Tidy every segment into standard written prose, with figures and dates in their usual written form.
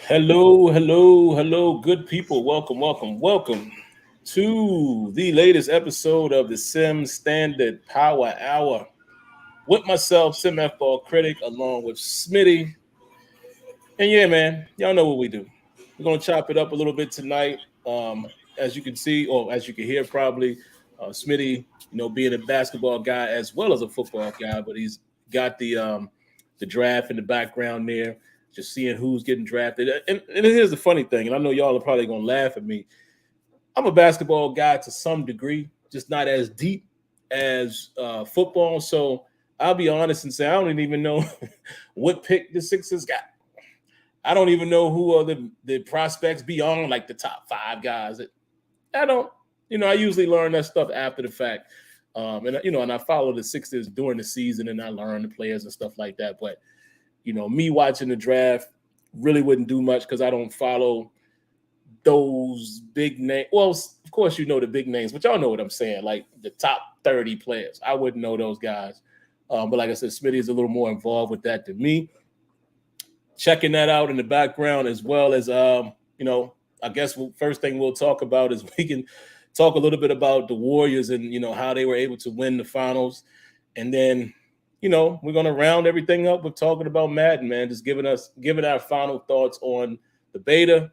Hello, hello, hello, good people. Welcome, welcome, welcome to the latest episode of the Sim Standard Power Hour with myself, SimFBallCritic, along with Smitty. And yeah, man, y'all know what we do. We're gonna chop it up a little bit tonight. As you can see, or as you can hear, probably Smitty, being a basketball guy as well as a football guy, but he's got the draft in the background there, just seeing who's getting drafted. And here's the funny thing, and I know y'all are probably gonna laugh at me. I'm a basketball guy to some degree, just not as deep as football. So I'll be honest and say I don't even know what pick the Sixers got. I don't even know who are the prospects beyond like the top five guys. I don't, I usually learn that stuff after the fact. And I follow the Sixers during the season and I learn the players and stuff like that. But, me watching the draft really wouldn't do much because I don't follow those big names. Well, of course, the big names, but y'all know what I'm saying. Like the top 30 players. I wouldn't know those guys. But like I said, Smitty is a little more involved with that than me. Checking that out in the background, as well as I guess first thing we'll talk about is we can talk a little bit about the Warriors and how they were able to win the finals. And then we're going to round everything up with talking about Madden, man, just giving our final thoughts on the beta,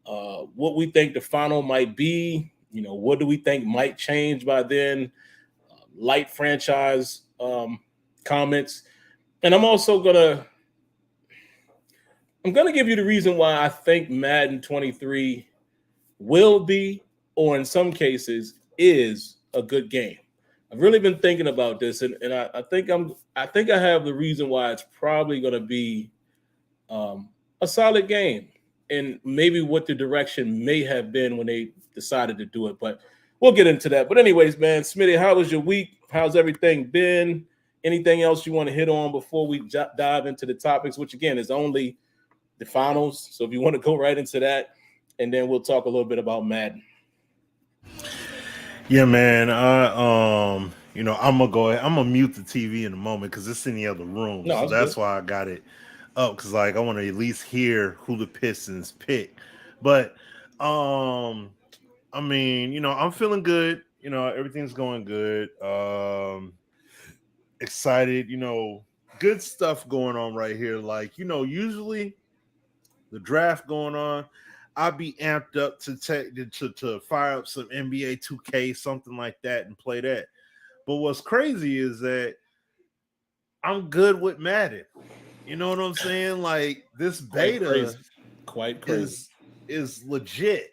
what we think the final might be, what do we think might change by then, light franchise comments. And I'm gonna give you the reason why I think Madden 23 will be, or in some cases, is a good game. I've really been thinking about this, and I think I have the reason why it's probably gonna be a solid game, and maybe what the direction may have been when they decided to do it. But we'll get into that. But anyways, man, Smitty, how was your week? How's everything been? Anything else you want to hit on before we dive into the topics, which again is only the finals. So if you want to go right into that, and then we'll talk a little bit about Madden. Yeah, man. I'm gonna go ahead. I'm gonna mute the TV in a moment because it's in the other room. No, So it's good. that's why I got it up because like I want to at least hear who the Pistons pick. But I'm feeling good. Everything's going good. Excited. Good stuff going on right here. Like usually the draft going on, I'd be amped up to fire up some NBA 2K, something like that, and play that. But what's crazy is that I'm good with Madden. You know what I'm saying? Like this Quite beta crazy. Quite crazy. is is legit.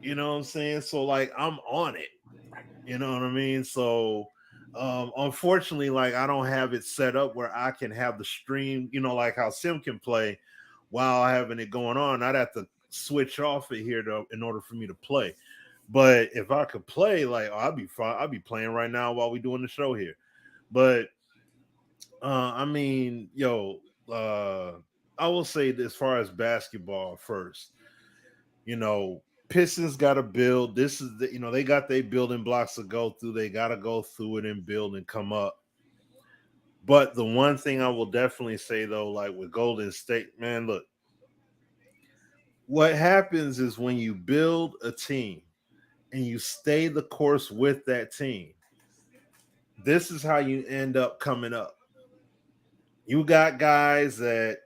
You know what I'm saying? So like I'm on it. You know what I mean? So unfortunately, like I don't have it set up where I can have the stream, like how Sim can play while having it going on. I'd have to switch off it here in order for me to play. But if I could play, like I'd be fine. I'd be playing right now while we doing the show here. But I mean, uh, I will say that as far as basketball first, Pistons got to build. This is they got their building blocks to go through. They got to go through it and build and come up. But the one thing I will definitely say though, like with Golden State, man, look, what happens is when you build a team and you stay the course with that team, this is how you end up coming up. You got guys that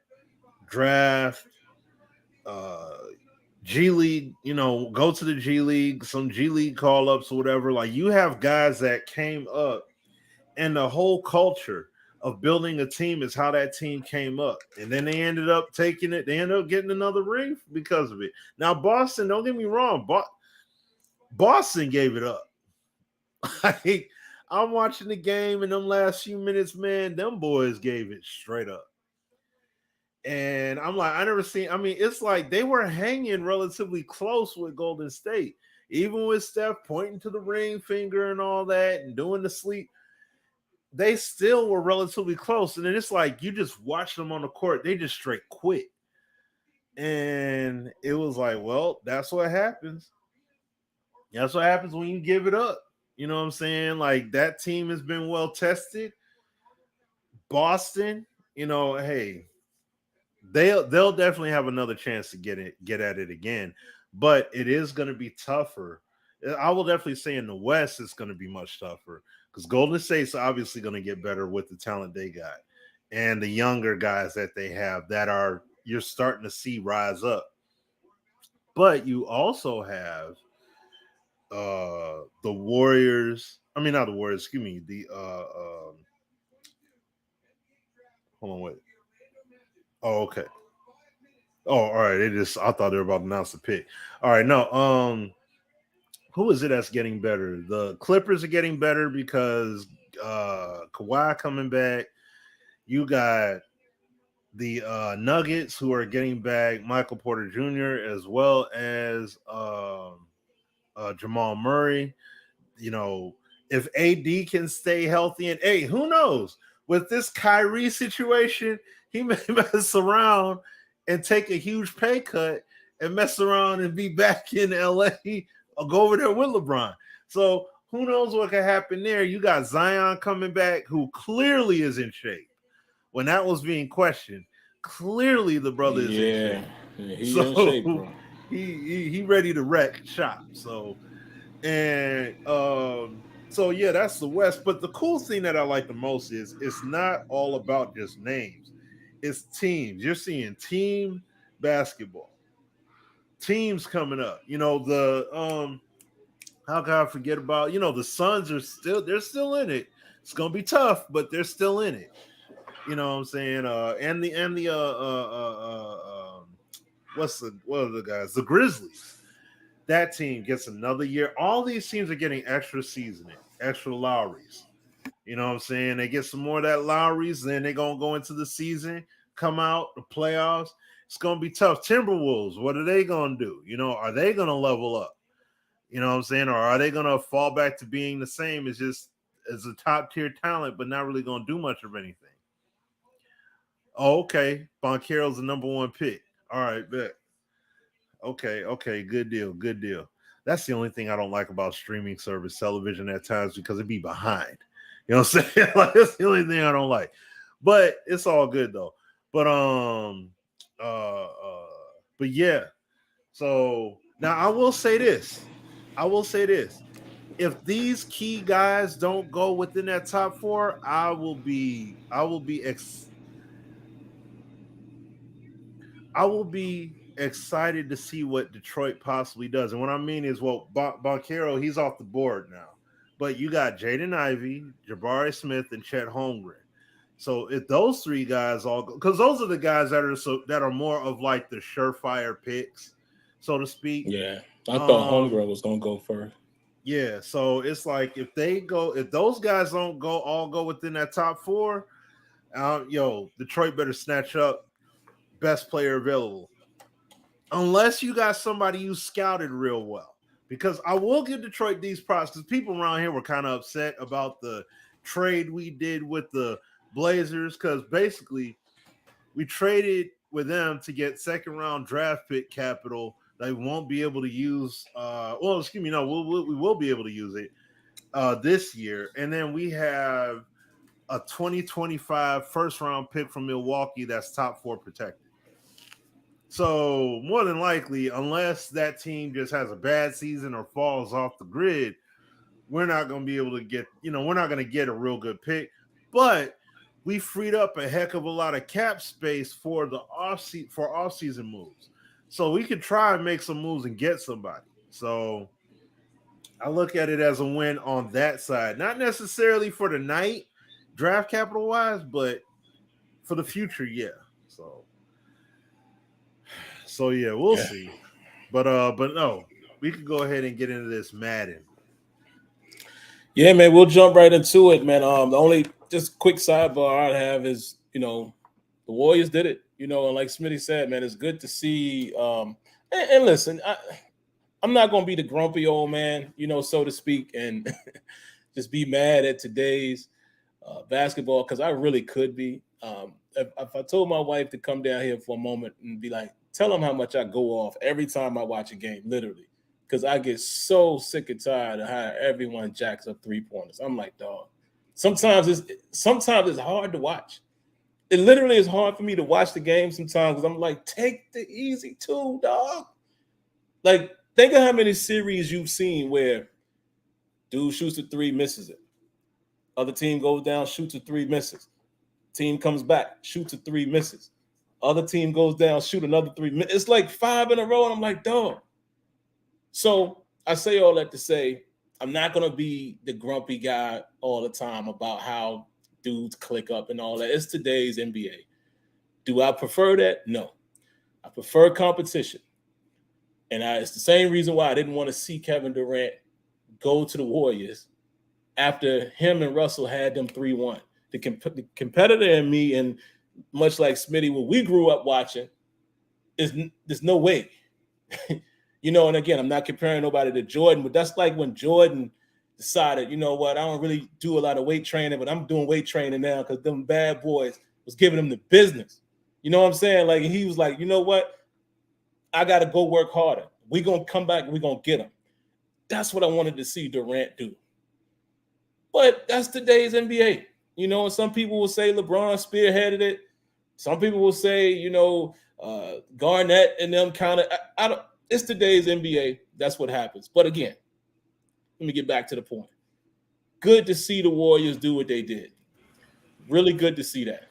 draft uh G League, go to the G League, some G League call ups or whatever. Like you have guys that came up, and the whole culture of building a team is how that team came up. And then they ended up taking it, they ended up getting another ring because of it. Now, Boston, don't get me wrong, Boston gave it up. Like, I'm watching the game in them last few minutes, man. Them boys gave it straight up. And I'm like, I never seen. I mean, it's like they were hanging relatively close with Golden State, even with Steph pointing to the ring finger and all that, and doing the sleep. They still were relatively close, and then it's like you just watch them on the court; they just straight quit. And it was like, well, that's what happens. That's what happens when you give it up. You know what I'm saying? Like that team has been well tested. Boston, hey, they'll definitely have another chance to get at it again, but it is going to be tougher. I will definitely say in the West it's going to be much tougher because Golden State's obviously going to get better with the talent they got and the younger guys that they have that are you're starting to see rise up. But you also have the Warriors. I mean, not the Warriors. Excuse me. The hold on, wait. Oh, okay. Oh, all right. It just I thought they were about to announce the pick. All right, no. Who is it that's getting better? The Clippers are getting better because Kawhi coming back. You got the Nuggets who are getting back Michael Porter Jr. as well as Jamal Murray. You know, if AD can stay healthy, and hey, who knows with this Kyrie situation, he may mess around and take a huge pay cut and mess around and be back in LA or go over there with LeBron. So who knows what could happen there? You got Zion coming back, who clearly is in shape. When that was being questioned, clearly the brother is in shape. Yeah, he in shape, So bro. he ready to wreck shop. So and so yeah, that's the West. But the cool thing that I like the most is it's not all about just names. It's teams. You're seeing team basketball. Teams coming up. You know, the how can I forget about, you know, the Suns are still in it. It's gonna be tough, but they're still in it. You know what I'm saying? And the what are the guys? The Grizzlies. That team gets another year. All these teams are getting extra seasoning, extra Lowrys. You know what I'm saying? They get some more of that Lowrys, then they're gonna go into the season, come out, the playoffs. It's gonna be tough. Timberwolves, what are they gonna do? You know, are they gonna level up? You know what I'm saying? Or are they gonna fall back to being the same as just as a top tier talent, but not really gonna do much of anything? Oh, okay. Boncaro's the number one pick. All right, bet. Okay, good deal, good deal. That's the only thing I don't like about streaming service television at times because it be behind. You know what I'm saying? Like that's the only thing I don't like. But it's all good though. But uh uh but yeah. So now I will say this. I will say this. If these key guys don't go within that top four, I will be excited to see what Detroit possibly does. And what I mean is, well, Boncaro, he's off the board now. But you got Jaden Ivey, Jabari Smith, and Chet Holmgren. So if those three guys all go, because those are the guys that are more of like the surefire picks, so to speak. Yeah, I thought Um, Homegirl was gonna go first. yeah. So it's like if those guys don't go within that top four, Detroit better snatch up best player available unless you got somebody you scouted real well. Because I will give Detroit these props because people around here were kind of upset about the trade we did with the Blazers because basically we traded with them to get second round draft pick capital that we won't be able to use. Excuse me, no, we will be able to use it this year, and then we have a 2025 first round pick from Milwaukee that's top four protected. So more than likely, unless that team just has a bad season or falls off the grid, we're not going to be able to we're not going to get a real good pick. But we freed up a heck of a lot of cap space for the off-season moves. So we could try and make some moves and get somebody. So I look at it as a win on that side. Not necessarily for the night, draft capital wise, but for the future, yeah. So yeah, we'll Yeah, see. But no, we could go ahead and get into this Madden. yeah, man. We'll jump right into it, man. The only just quick sidebar I have is the Warriors did it. And like Smitty said, man, it's good to see. And listen, I'm not gonna be the grumpy old man, so to speak, and just be mad at today's basketball because I really could be. If I told my wife to come down here for a moment and be like, tell them how much I go off every time I watch a game, literally, because I get so sick and tired of how everyone jacks up 3 pointers. I'm like, dog. Sometimes it's hard to watch. it literally is hard for me to watch the game sometimes because I'm like, take the easy two, dog. Like, think of how many series you've seen where dude shoots a three, misses it. Other team goes down, shoots a three, misses. Team comes back, shoots a three, misses. Other team goes down, shoot another three. It's like 5 in a row, and I'm like, dog. So I say all that to say, I'm not gonna be the grumpy guy all the time about how dudes click up and all that. It's today's NBA. Do I prefer that? No. I prefer competition. And it's the same reason why I didn't want to see Kevin Durant go to the Warriors after him and Russell had them 3-1. The competitor in me, and much like Smitty, what we grew up watching, is there's no way. You know, and again, I'm not comparing nobody to Jordan, but that's like when Jordan decided, you know what, I don't really do a lot of weight training, but I'm doing weight training now because them bad boys was giving him the business. You know what I'm saying? Like, he was like, you know what? I got to go work harder. We're going to come back and we're going to get him. That's what I wanted to see Durant do. But that's today's NBA. You know, some people will say LeBron spearheaded it. Some people will say, you know, Garnett and them kind of. I don't. It's today's NBA. That's what happens. But again, let me get back to the point. Good to see the Warriors do what they did. Really good to see that.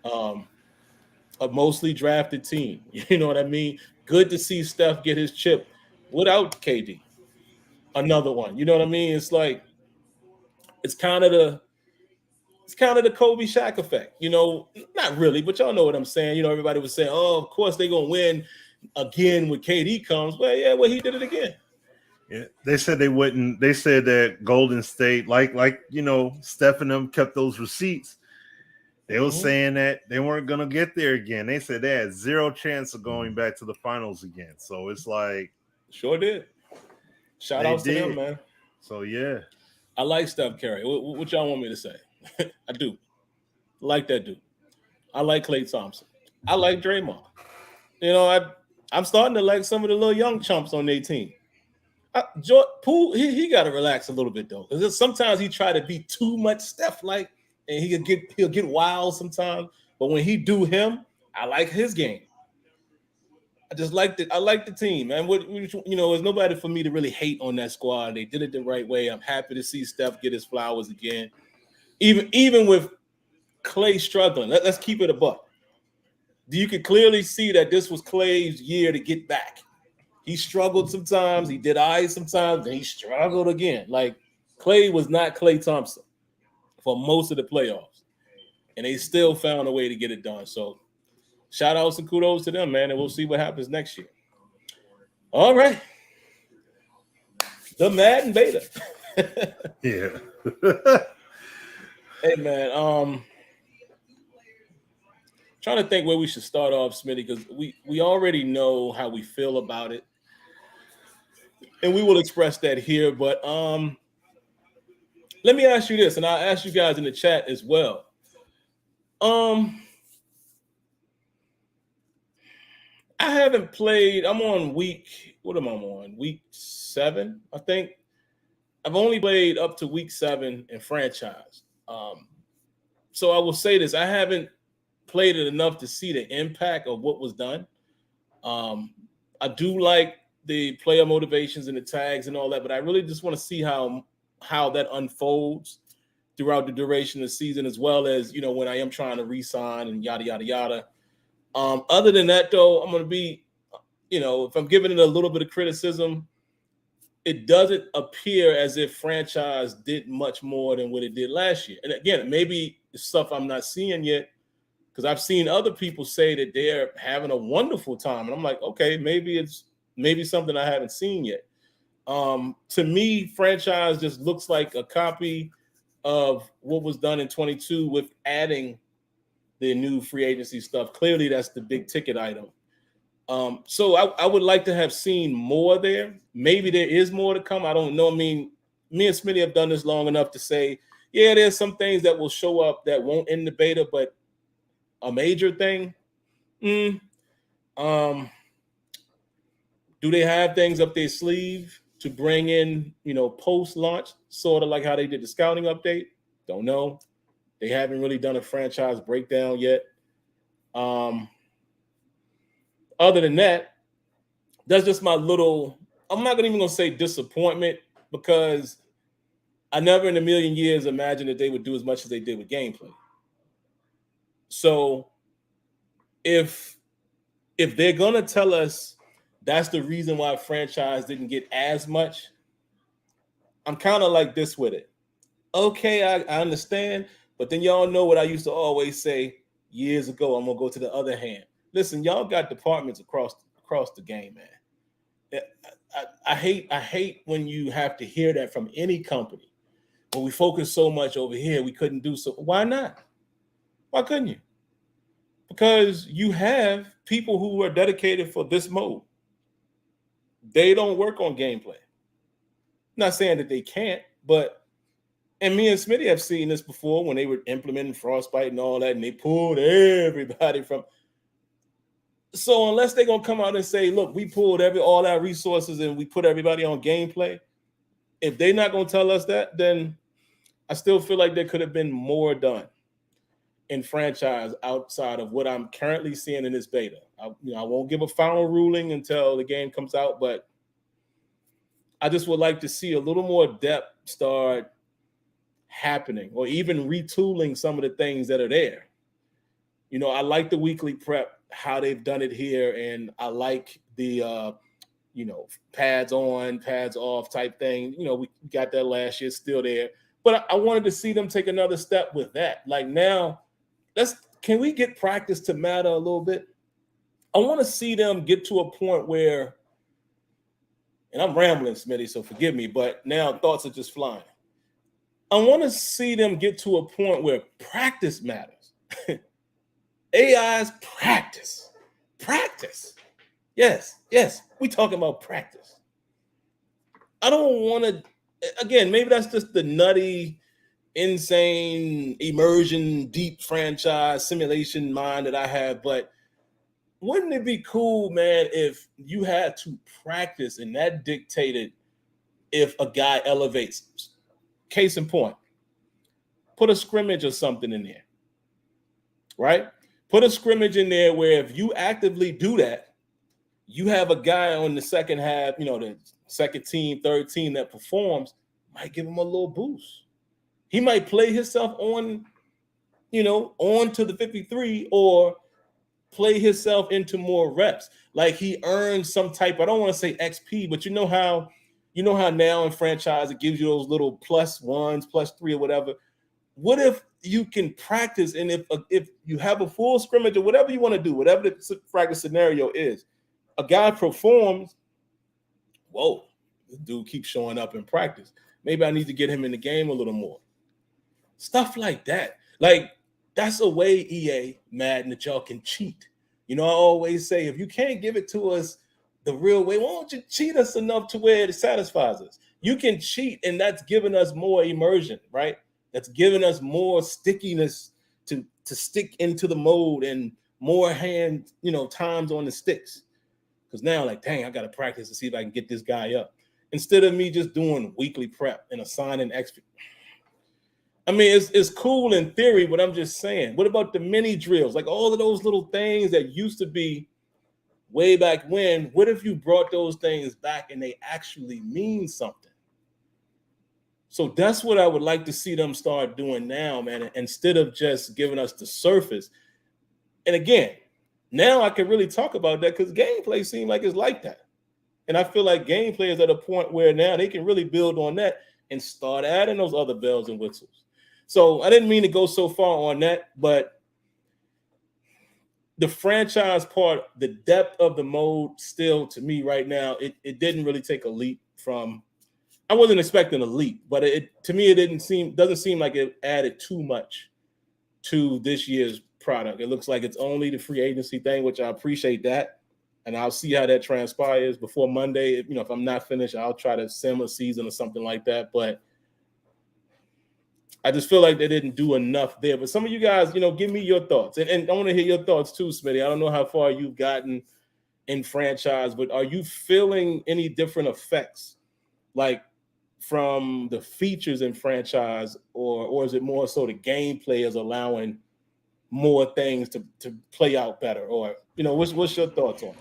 A mostly drafted team. You know what I mean? Good to see Steph get his chip without KD. Another one. You know what I mean? It's like it's kind of the Kobe Shaq effect. You know, not really, but y'all know what I'm saying. You know, everybody was saying, "Oh, of course they're gonna win again when KD comes." Well, yeah, well, he did it again. Yeah, they said they wouldn't. They said that Golden State, like you know, Steph and them kept those receipts. They were saying that they weren't gonna get there again. They said they had zero chance of going back to the finals again. So it's like, sure did. Shout outs to them, man. So yeah, I like Steph Curry. What y'all want me to say? I do. I like that dude. I like Klay Thompson. I like Draymond. You know, I'm starting to like some of the little young chumps on their team. Poole, he got to relax a little bit though, because sometimes he try to be too much Steph like, and he'll get wild sometimes. But when he do him, I like his game. I like the team, man. You know, there's nobody for me to really hate on that squad. They did it the right way. I'm happy to see Steph get his flowers again. Even with Klay struggling, let's keep it a buck. You could clearly see that this was Klay's year to get back. He struggled sometimes. He did eyes sometimes, and he struggled again. Like, Klay was not Klay Thompson for most of the playoffs, and they still found a way to get it done. So, shout outs and kudos to them, man, and we'll see what happens next year. All right, the Madden beta. yeah. Hey, man. Trying to think where we should start off, Smitty, because we already know how we feel about it. And we will express that here, but let me ask you this, and I'll ask you guys in the chat as well. I haven't played. I'm on week. What am I on? Week 7, I think. I've only played up to week 7 in franchise. So I will say this: I haven't played it enough to see the impact of what was done. I do like the player motivations and the tags and all that, but I really just want to see how that unfolds throughout the duration of the season, as well as, you know, when I am trying to re-sign and yada, yada, yada. Other than that, though, I'm going to be, you know, if I'm giving it a little bit of criticism, it doesn't appear as if franchise did much more than what it did last year. And again, maybe it's stuff I'm not seeing yet, because I've seen other people say that they're having a wonderful time. And I'm like, okay, maybe it's something I haven't seen yet. To me, franchise just looks like a copy of what was done in 22 with adding the new free agency stuff. Clearly, that's the big ticket item. So I would like to have seen more there. Maybe there is more to come. I don't know. I mean, me and Smitty have done this long enough to say, yeah, there's some things that will show up that won't end the beta, but a major thing. Do they have things up their sleeve to bring in, you know, post-launch, sort of like how they did the scouting update? Don't know. They haven't really done a franchise breakdown yet. Other than that, that's just my little, I'm not even going to say disappointment, because I never in a million years imagined that they would do as much as they did with gameplay. So if they're going to tell us that's the reason why franchise didn't get as much, I'm kind of like this with it. Okay, I understand, but then y'all know what I used to always say years ago. I'm gonna go to the other hand. Listen, y'all got departments across the game, man. I hate when you have to hear that from any company. When we focus so much over here, we couldn't do so. Why not? Why couldn't you? Because you have people who are dedicated for this mode. They don't work on gameplay. Not saying that they can't, but and me and Smitty have seen this before when they were implementing Frostbite and all that, and they pulled everybody from. So unless they're gonna come out and say, "Look, we pulled all our resources and we put everybody on gameplay," if they're not gonna tell us that, then I still feel like there could have been more done in franchise outside of what I'm currently seeing in this beta. I won't give a final ruling until the game comes out, but I just would like to see a little more depth start happening, or even retooling some of the things that are there. I like the weekly prep, how they've done it here, and I like the pads on, pads off type thing. We got that last year, still there, but I wanted to see them take another step with that. Like now, can we get practice to matter a little bit? I want to see them get to a point where, and I'm rambling, Smitty, so forgive me, but now thoughts are just flying. I want to see them get to a point where practice matters. AI's practice. Yes, we talking about practice. I don't want to, again, maybe that's just the nutty, insane, immersion, deep franchise simulation mind that I have, but wouldn't it be cool, man, if you had to practice and that dictated if a guy elevates? Case in point, put a scrimmage or something in there, right? Put a scrimmage in there where if you actively do that, you have a guy on the second half, the second team, third team that performs, might give him a little boost. He might play himself on to the 53, or play himself into more reps. Like he earns some type, I don't want to say XP, but you know how now in franchise it gives you those little +1s, +3, or whatever. What if you can practice, and if you have a full scrimmage or whatever you want to do, whatever the practice scenario is, a guy performs, whoa, this dude keeps showing up in practice. Maybe I need to get him in the game a little more. Stuff like that. Like, that's a way, EA, Madden, that y'all can cheat. I always say, if you can't give it to us the real way, why don't you cheat us enough to where it satisfies us? You can cheat, and that's giving us more immersion, right? That's giving us more stickiness to stick into the mode, and more hand, times on the sticks. Because now, like, dang, I got to practice to see if I can get this guy up. Instead of me just doing weekly prep and assigning XP. I mean, it's cool in theory, but I'm just saying, what about the mini drills? Like all of those little things that used to be way back when, what if you brought those things back and they actually mean something? So that's what I would like to see them start doing now, man, instead of just giving us the surface. And again, now I can really talk about that because gameplay seems like it's like that. And I feel like gameplay is at a point where now they can really build on that and start adding those other bells and whistles. So I didn't mean to go so far on that, but the franchise part, the depth of the mode, still to me right now, it didn't really take a leap from. I wasn't expecting a leap, but to me it doesn't seem like it added too much to this year's product. It looks like it's only the free agency thing, which I appreciate that, and I'll see how that transpires before Monday. If I'm not finished, I'll try to sim a season or something like that, but I just feel like they didn't do enough there. But some of you guys, give me your thoughts. And I want to hear your thoughts too, Smitty. I don't know how far you've gotten in franchise, but are you feeling any different effects? Like from the features in franchise, or is it more so the gameplay is allowing more things to play out better? Or what's your thoughts on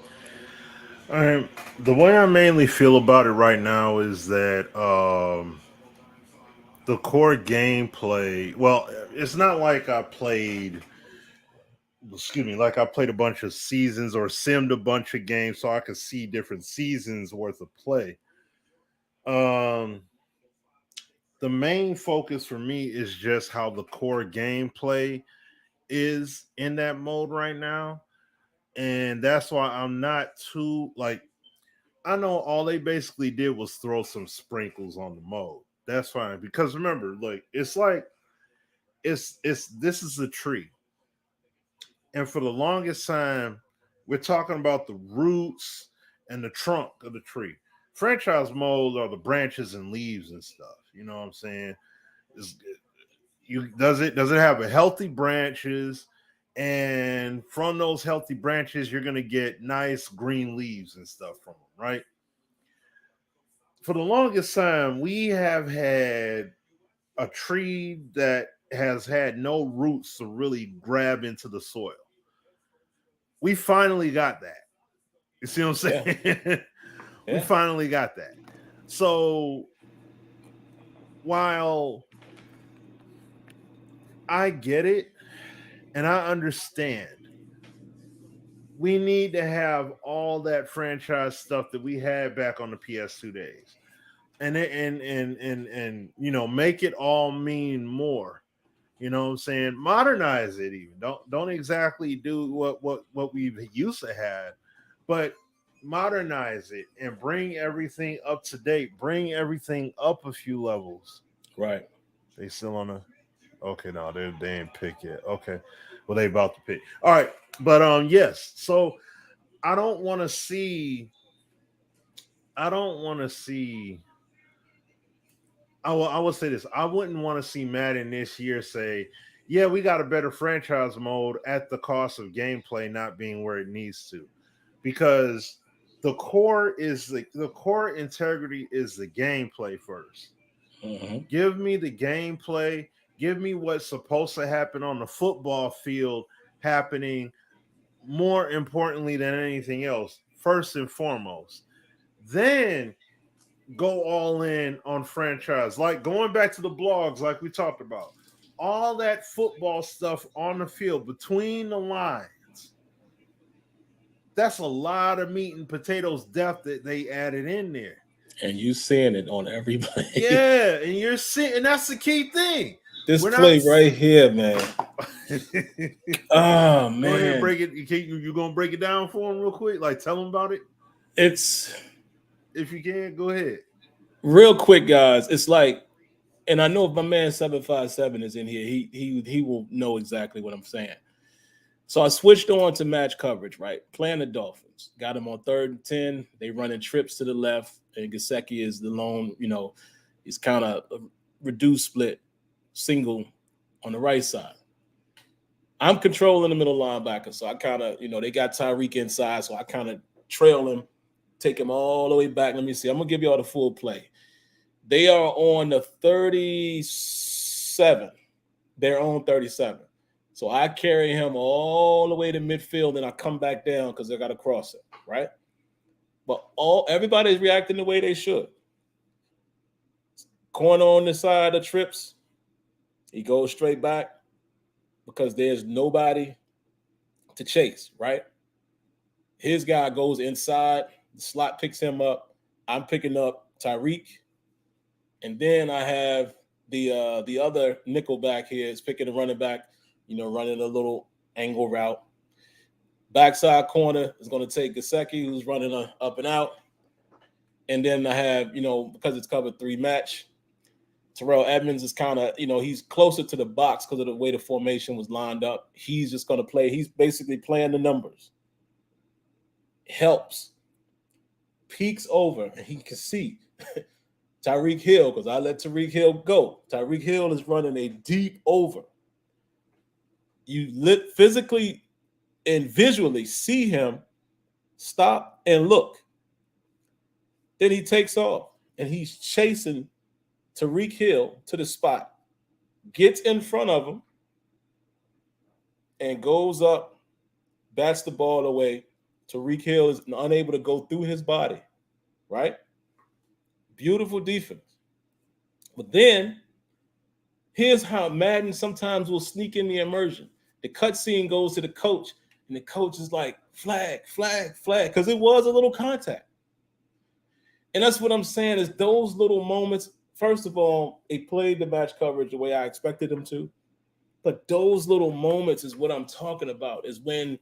it? The way I mainly feel about it right now is that the core gameplay. Well, it's not like I played. Excuse me, like I played a bunch of seasons or simmed a bunch of games, so I could see different seasons worth of play. Um, the main focus for me is just how the core gameplay is in that mode right now, and that's why I'm not too like. I know all they basically did was throw some sprinkles on the mode. That's fine because remember, like it's this is a tree, and for the longest time, we're talking about the roots and the trunk of the tree. Franchise mode are the branches and leaves and stuff. You know what I'm saying? Is does it have a healthy branches, and from those healthy branches, you're gonna get nice green leaves and stuff from them, right? For the longest time, we have had a tree that has had no roots to really grab into the soil. We finally got that. You see what I'm saying? Yeah. We Yeah. finally got that. So while I get it and I understand, we need to have all that franchise stuff that we had back on the PS2 days. And make it all mean more. You know what I'm saying? Modernize it even. Don't exactly do what we've used to have, but modernize it and bring everything up to date. Bring everything up a few levels. Right. They still on the okay, no, they ain't pick yet. Okay. Well, they about to pick. All right. But yes. So I don't want to see I don't want to see I will say this. I wouldn't want to see Madden this year say, yeah, we got a better franchise mode at the cost of gameplay not being where it needs to. Because the core integrity is the gameplay first. Mm-hmm. Give me the gameplay, give me what's supposed to happen on the football field happening more importantly than anything else, first and foremost. Then go all in on franchise. Like going back to the blogs, like we talked about, all that football stuff on the field between the lines. That's a lot of meat and potatoes depth that they added in there. And you seeing it on every play. Yeah, and you're seeing, and that's the key thing. This We're play not. right here, man. Oh Go ahead and man. break it. You gonna break it down for them real quick? Like tell them about it It's if you can. Go ahead. real quick, guys. It's like, and I know if my man 757 is in here, he will know exactly what I'm saying. So I switched on to match coverage, right? Playing the Dolphins. Got him on 3rd and 10. They running trips to the left, and Gesicki is the lone, he's kind of a reduced split single on the right side. I'm controlling the middle linebacker, so I kind of, they got Tyreek inside, so I kind of trail him, take him all the way back. Let me see. I'm gonna give you all the full play. They are on the 37. They're on 37. So I carry him all the way to midfield, and I come back down because I got to cross it, right? But everybody's reacting the way they should. Corner on the side of trips, he goes straight back because there's nobody to chase, right? His guy goes inside, the slot picks him up. I'm picking up Tyreek, and then I have the other nickel back here is picking the running back, running a little angle route. Backside corner is going to take Gesicki, who's running up and out. And then I have, because it's covered 3 match, Terrell Edmonds is kind of, he's closer to the box because of the way the formation was lined up. He's just going to play. He's basically playing the numbers. Helps. Peeks over, and he can see Tyreek Hill, because I let Tyreek Hill go. Tyreek Hill is running a deep over. You physically and visually see him stop and look. Then he takes off, and he's chasing Tyreek Hill to the spot, gets in front of him, and goes up, bats the ball away. Tyreek Hill is unable to go through his body, right? Beautiful defense. But then here's how Madden sometimes will sneak in the immersion. The cutscene goes to the coach, and the coach is like, flag, flag, flag, because it was a little contact. And that's what I'm saying is those little moments. First of all, they played the match coverage the way I expected them to. But those little moments is what I'm talking about, is when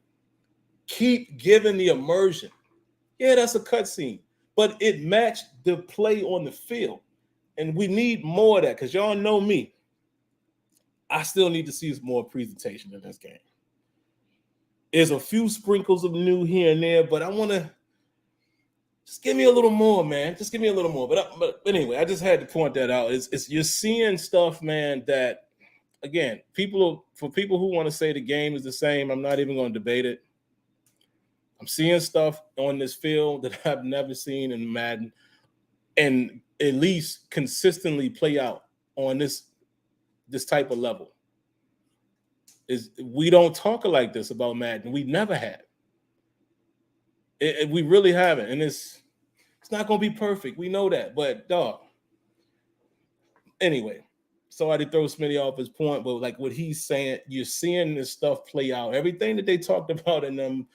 keep giving the immersion. Yeah, that's a cutscene, but it matched the play on the field. And we need more of that because y'all know me. I still need to see more presentation in this game. There's a few sprinkles of new here and there, but I want to just give me a little more, man. Just give me a little more. But anyway, I just had to point that out. It's you're seeing stuff, man, that, again, people who want to say the game is the same, I'm not even going to debate it. I'm seeing stuff on this field that I've never seen in Madden, and at least consistently play out on this type of level. We don't talk like this about Madden. We never have. We really haven't, and it's not going to be perfect. We know that, but dog. Anyway, sorry to throw Smitty off his point, but like what he's saying, you're seeing this stuff play out. Everything that they talked about in them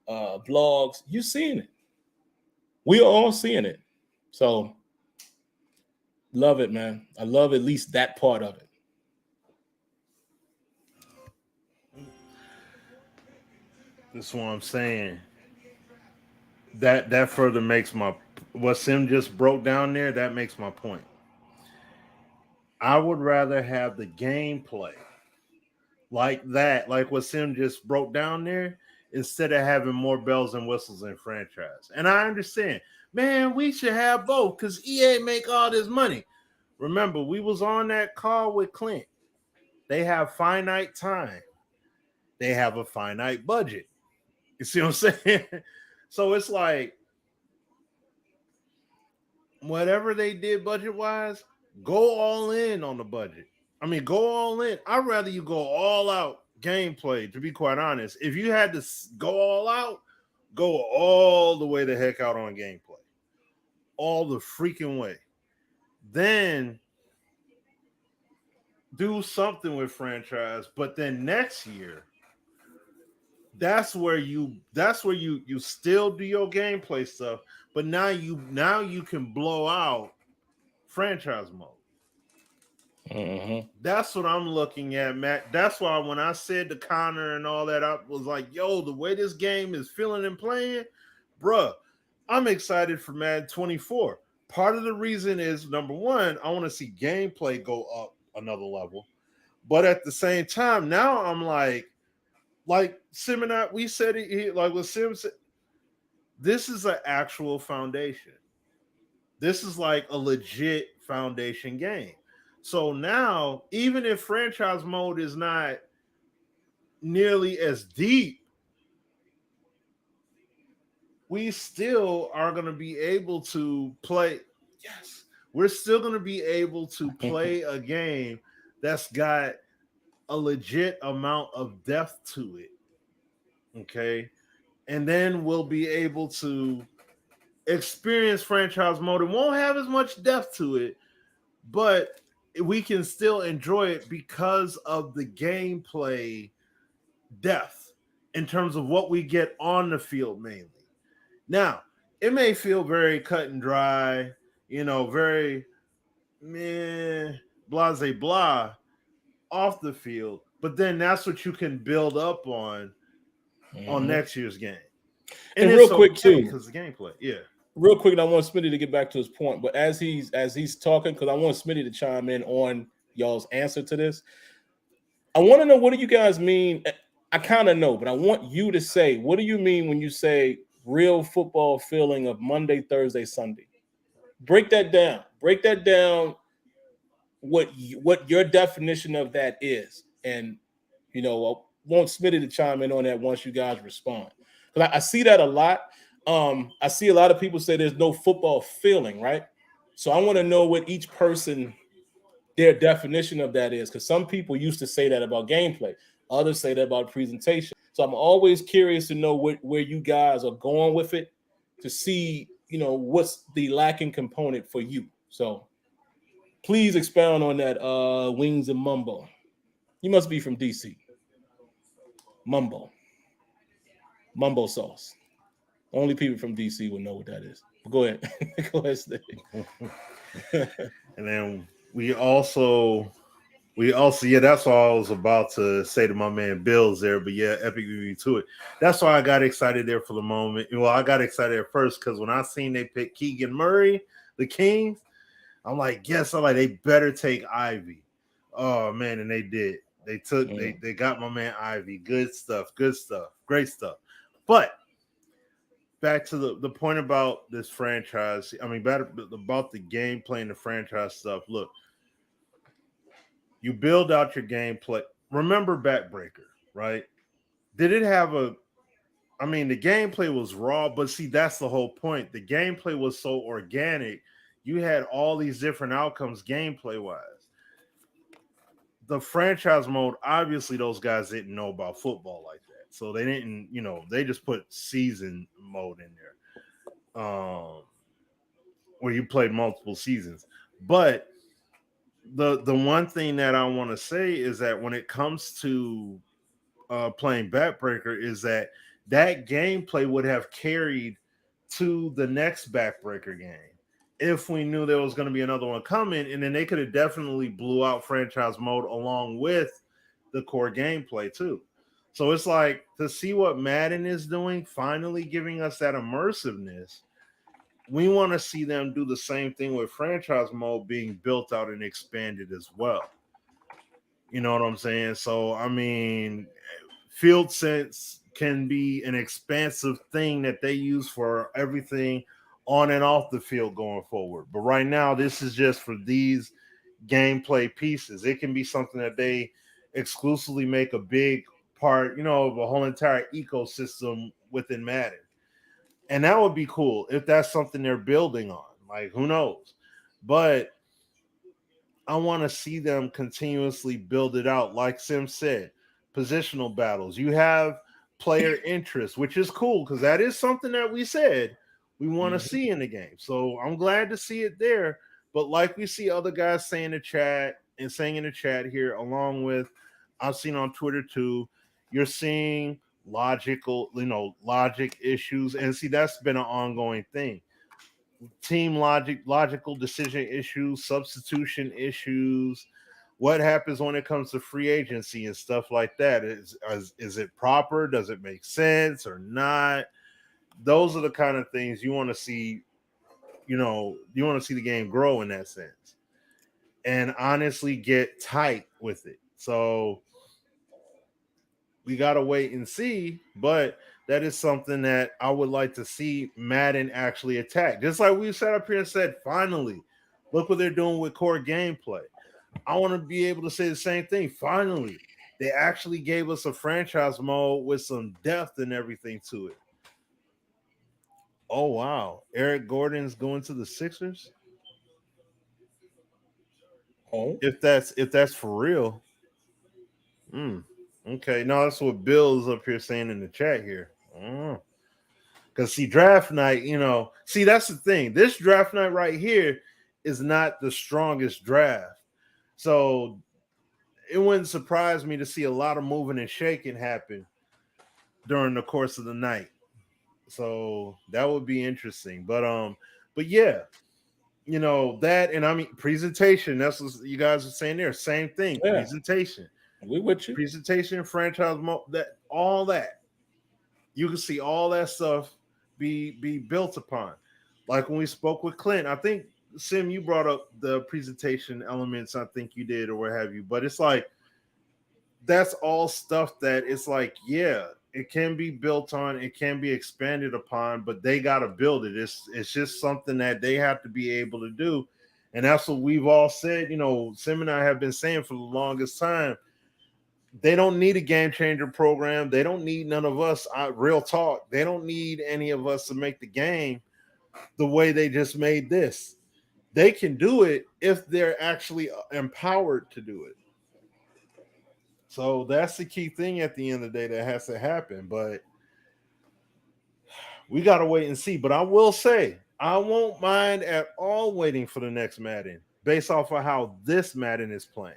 blogs, you're seeing it. We are all seeing it. So love it, man. I love at least that part of it. That's what I'm saying. That further makes what Sim just broke down there, that makes my point. I would rather have the gameplay like that, like what Sim just broke down there, instead of having more bells and whistles in franchise. And I understand, man, we should have both because EA make all this money. Remember, we was on that call with Clint. They have finite time. They have a finite budget. You see what I'm saying? So it's like, whatever they did budget-wise, go all in on the budget. I mean, go all in. I'd rather you go all out gameplay, to be quite honest. If you had to go all out, go all the way the heck out on gameplay. All the freaking way. Then do something with franchise, but then next year, that's where you still do your gameplay stuff, but now you can blow out franchise mode. Mm-hmm. That's what I'm looking at, Matt. That's why when I said the Connor and all that, I was like, yo, the way this game is feeling and playing, bruh, I'm excited for Madden 24. Part of the reason is, number one, I want to see gameplay go up another level. But at the same time, now I'm like Sim and I, we said it here, like what Sim said, this is an actual foundation. This is like a legit foundation game. So now, even if franchise mode is not nearly as deep, we still are going to be able to play. Yes, we're still going to be able to play a game that's got a legit amount of depth to it. Okay. And then we'll be able to experience franchise mode. It won't have as much depth to it, but we can still enjoy it because of the gameplay depth in terms of what we get on the field mainly. Now, it may feel very cut and dry, very meh, blase blah off the field, but then that's what you can build up on next year's game. And real quick too, because the gameplay, yeah. Real quick, and I want Smitty to get back to his point, but as he's talking, because I want Smitty to chime in on y'all's answer to this. I want to know, what do you guys mean? I kind of know, but I want you to say, what do you mean when you say real football feeling of Monday, Thursday, Sunday? Break that down. Break that down. What your definition of that is, and I want Smitty to chime in on that once you guys respond, because I see that a lot. I see a lot of people say there's no football feeling, right? So I want to know what each person their definition of that is, because some people used to say that about gameplay, others say that about presentation. So I'm always curious to know where you guys are going with it, to see, what's the lacking component for you. So please expound on that, Wings and Mumbo. You must be from DC. Mumbo sauce. Only people from DC will know what that is. But go ahead. Go ahead, Steve. And then yeah, that's all I was about to say to my man Bills there. But yeah, Epic beat me to it. That's why I got excited there for the moment. Well, I got excited at first because when I seen they pick Keegan Murray, the Kings, I'm like, yes, they better take Ivy. Oh man, and they did. They got my man Ivy. Good stuff, great stuff. But back to the point about this franchise. I mean, about the gameplay and the franchise stuff. Look, you build out your gameplay. Remember Backbreaker, right? Did it have the gameplay was raw, but see, that's the whole point. The gameplay was so organic. You had all these different outcomes gameplay-wise. The franchise mode, obviously, those guys didn't know about football like that. So they didn't, they just put season mode in there. Where you played multiple seasons. But the one thing that I want to say is that when it comes to playing Backbreaker, is that gameplay would have carried to the next Backbreaker game if we knew there was going to be another one coming, and then they could have definitely blew out franchise mode along with the core gameplay too. So it's like, to see what Madden is doing, finally giving us that immersiveness, we want to see them do the same thing with franchise mode being built out and expanded as well. You know what I'm saying? So, I mean, field sense can be an expansive thing that they use for everything on and off the field going forward. But right now, this is just for these gameplay pieces. It can be something that they exclusively make a big part, of a whole entire ecosystem within Madden. And that would be cool if that's something they're building on. Like, who knows? But I want to see them continuously build it out. Like Sim said, positional battles. You have player interest, which is cool because that is something that we said we want to see in the game. So I'm glad to see it there. But like we see other guys saying in the chat here, along with I've seen on Twitter too, you're seeing logic issues. And see, that's been an ongoing thing. Team logical decision issues, substitution issues. What happens when it comes to free agency and stuff like that? Is it proper? Does it make sense or not? Those are the kind of things you want to see. You want to see the game grow in that sense, and honestly get tight with it. So we gotta wait and see, but that is something that I would like to see Madden actually attack. Just like we sat up here and said, finally, look what they're doing with core gameplay. I want to be able to say the same thing. Finally, they actually gave us a franchise mode with some depth and everything to it. Oh, wow. Eric Gordon's going to the Sixers? Oh. If that's for real. Okay. No, that's what Bill's up here saying in the chat here. Because see, draft night, see, that's the thing. This draft night right here is not the strongest draft. So it wouldn't surprise me to see a lot of moving and shaking happen during the course of the night. So that would be interesting. But yeah, that, and I mean presentation. That's what you guys are saying there. Same thing. Yeah. Presentation. We with you. Presentation, franchise mode, all that. You can see all that stuff be built upon. Like when we spoke with Clint, I think Sim, you brought up the presentation elements. I think you did, or what have you. But it's like that's all stuff that it's like, yeah, it can be built on, it can be expanded upon, but they got to build it. It's just something that they have to be able to do, and that's what we've all said. Sim and I have been saying for the longest time. They don't need a game changer program. They don't need none of us. Real talk. They don't need any of us to make the game the way they just made this. They can do it if they're actually empowered to do it. So that's the key thing at the end of the day that has to happen. But we got to wait and see. But I will say, I won't mind at all waiting for the next Madden based off of how this Madden is playing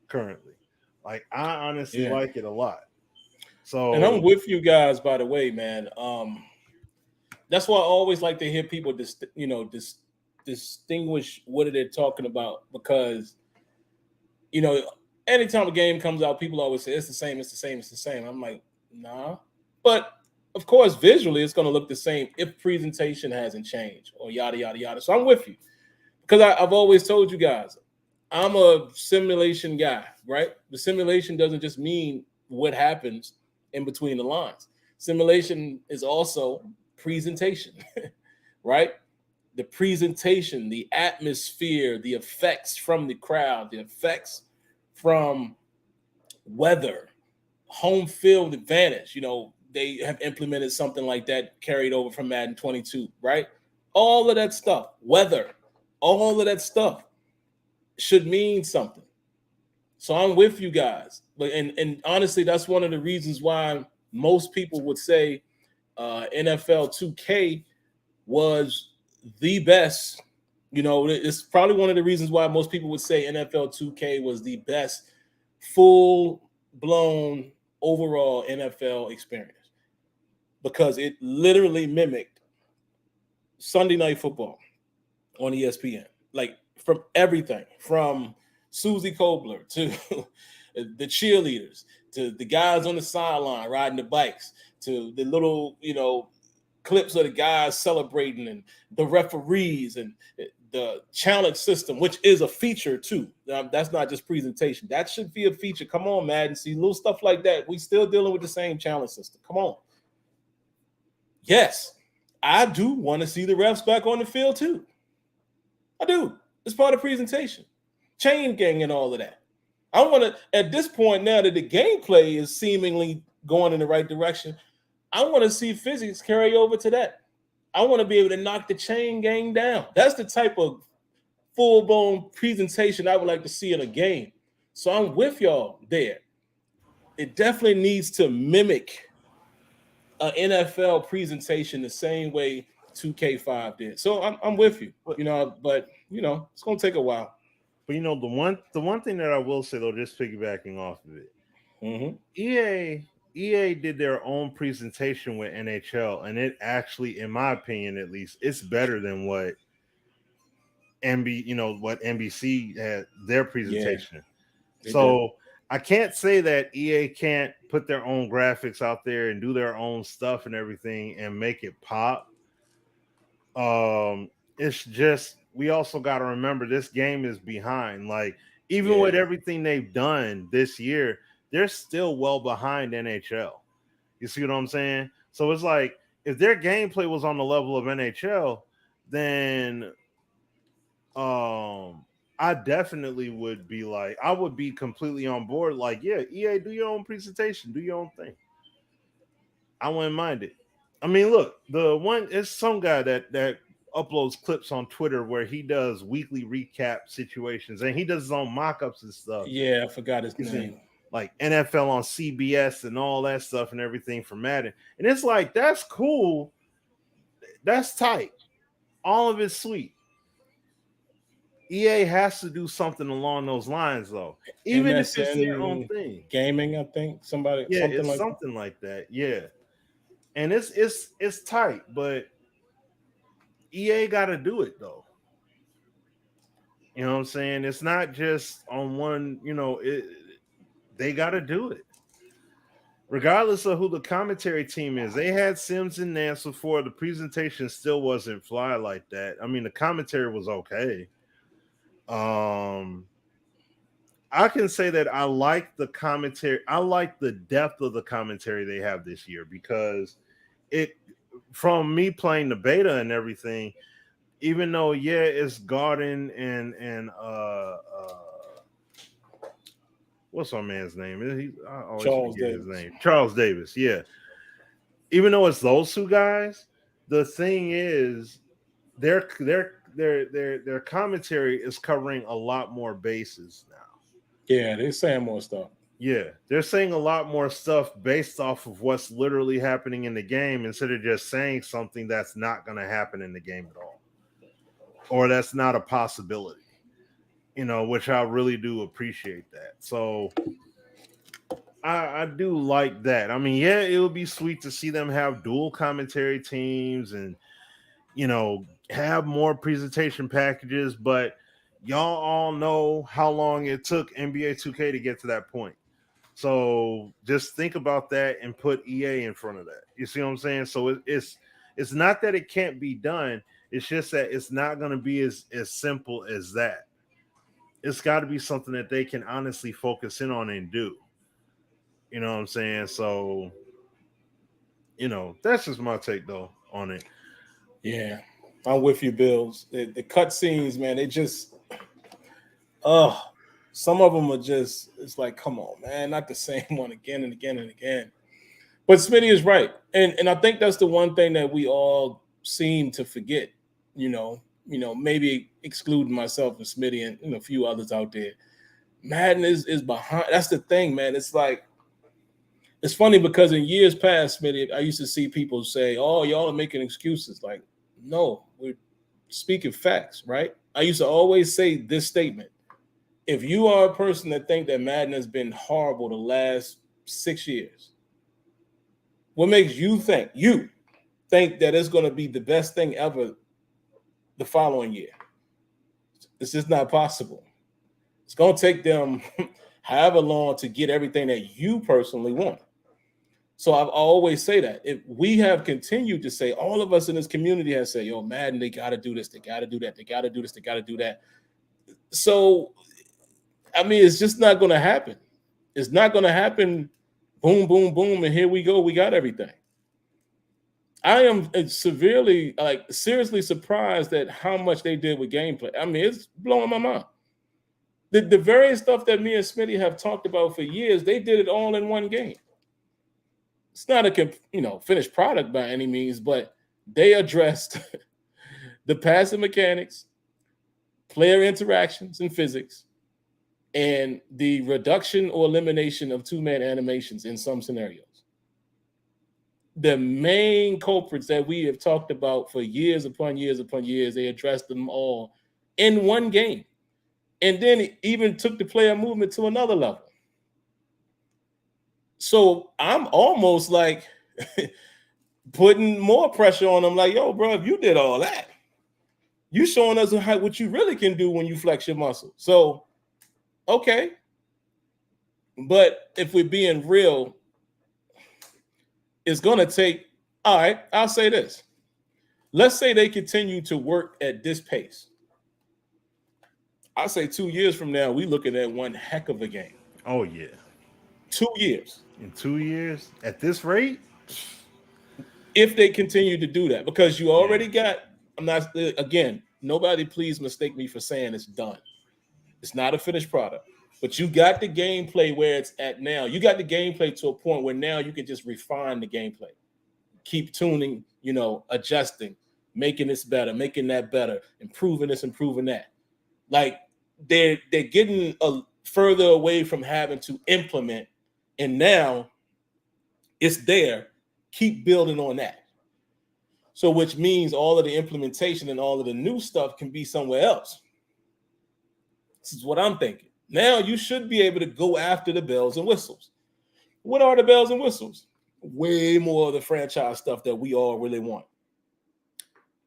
currently. Like, I honestly Yeah. like it a lot. And I'm So, with you guys, by the way, man. That's why I always like to hear people distinguish what are they talking about, because you know, anytime a game comes out, people always say it's the same, it's the same, it's the same. I'm like, nah. But of course, visually, it's going to look the same if presentation hasn't changed or yada yada yada. So I'm with you, because I've always told you guys, I'm a simulation guy, right? The simulation doesn't just mean what happens in between the lines. Simulation is also presentation, right? The presentation, the atmosphere, the effects from the crowd, the effects from weather, home field advantage. They have implemented something like that carried over from Madden 22, right? All of that stuff, weather, all of that stuff should mean something. So I'm with you guys. But and honestly, that's one of the reasons why most people would say NFL 2K was the best. It's probably one of the reasons why most people would say NFL 2K was the best full blown overall NFL experience, because it literally mimicked Sunday Night Football on ESPN. Like, from everything from Susie Kobler to the cheerleaders to the guys on the sideline riding the bikes to the little, clips of the guys celebrating, and the referees, and the challenge system, which is a feature too. That's not just presentation. That should be a feature. Come on, Madden. See, little stuff like that. We still dealing with the same challenge system. Come on. Yes, I do want to see the refs back on the field too. I do. It's part of presentation. Chain gang and all of that. I want to, at this point now that the gameplay is seemingly going in the right direction, I want to see physics carry over to that. I want to be able to knock the chain gang down. That's the type of full-blown presentation I would like to see in a game. So I'm with y'all there. It definitely needs to mimic an NFL presentation the same way 2K5 did. So I'm with you, but it's gonna take a while. but the one thing that I will say though, just piggybacking off of it, Mm-hmm. EA did their own presentation with NHL, and it actually, in my opinion, at least, it's better than what what NBC had their presentation. Yeah, so I can't say that EA can't put their own graphics out there and do their own stuff and everything and make it pop. It's just, we also got to remember this game is behind. Like, even with everything they've done this year, they're still well behind NHL. You see what I'm saying? So it's like, if their gameplay was on the level of NHL, then I definitely would be like, I would be completely on board. Like, yeah, EA, do your own presentation, do your own thing. I wouldn't mind it. I mean, look, the one is some guy that uploads clips on Twitter where he does weekly recap situations, and he does his own mock-ups and stuff. Yeah, I forgot his using, name. like, NFL on CBS and all that stuff and everything for Madden. And it's like, that's cool. That's tight. All of it's sweet. EA has to do something along those lines, though. Even if it's their own MSN thing. Gaming, I think something It's like something like that. Yeah. And it's tight, but EA got to do it though. You know what I'm saying? It's not just on one, they got to do it. Regardless of who the commentary team is. They had Sims and Nance before. The presentation still wasn't fly like that. I mean, the commentary was okay. I can say that I like the commentary. I like the depth of the commentary they have this year, because it, from me playing the beta and everything, even though it's Garden and what's our man's name? I always Charles forget Davis. his name. Charles Davis. Yeah. Even though it's those two guys, the thing is, they're their commentary is covering a lot more bases now. Yeah, they're saying more stuff. Yeah, they're saying a lot more stuff based off of what's literally happening in the game instead of just saying something that's not going to happen in the game at all, or that's not a possibility. Which I really do appreciate that. So I do like that. I mean, yeah, it would be sweet to see them have dual commentary teams and have more presentation packages, but y'all all know how long it took NBA 2K to get to that point. So just think about that and put EA in front of that. You see what I'm saying? So it's not that it can't be done. It's just that it's not going to be as simple as that. It's got to be something that they can honestly focus in on and do. You know what I'm saying? So, that's just my take though on it. Yeah, I'm with you, Bills. The cut scenes, man, they just, some of them are just, it's like, come on, man, not the same one again and again and again. But Smitty is right. And I think that's the one thing that we all seem to forget, maybe excluding myself and Smitty and a few others out there. Madden is behind. That's the thing, man. It's like, it's funny because in years past, Smitty, I used to see people say, oh, y'all are making excuses. Like, no, we're speaking facts, right? I used to always say this statement. If you are a person that think that Madden has been horrible the last 6 years, what makes you think that it's going to be the best thing ever the following year? It's just not possible. It's going to take them however long to get everything that you personally want. So I've always say that if we have continued to say, all of us in this community have said, yo, Madden, they got to do this, they got to do that, they got to do this, they got to do that. So, I mean, it's just not going to happen. It's not going to happen. Boom, boom, boom. And here we go. We got everything. I am seriously surprised at how much they did with gameplay. I mean, it's blowing my mind. The very stuff that me and Smitty have talked about for years, they did it all in one game. It's not a finished product by any means, but they addressed the passive mechanics, player interactions and physics, and the reduction or elimination of two-man animations in some scenarios. The main culprits that we have talked about for years upon years upon years, they addressed them all in one game. And then it even took the player movement to another level. So I'm almost like putting more pressure on them. Like, yo, bro, if you did all that, you showing us what you really can do when you flex your muscle. So, okay. But if we're being real, it's going to take, all right, I'll say this. Let's say they continue to work at this pace. I say 2 years from now, we looking at one heck of a game. Oh, yeah. 2 years. In 2 years? At this rate? If they continue to do that. Because you already got, nobody please mistake me for saying it's done. It's not a finished product. But you got the gameplay where it's at now. You got the gameplay to a point where now you can just refine the gameplay. Keep tuning, adjusting, making this better, making that better, improving this, improving that. Like, they're getting further away from having to implement, and now it's there. Keep building on that. So, which means all of the implementation and all of the new stuff can be somewhere else. This is what I'm thinking. Now you should be able to go after the bells and whistles. What are the bells and whistles? Way more of the franchise stuff that we all really want.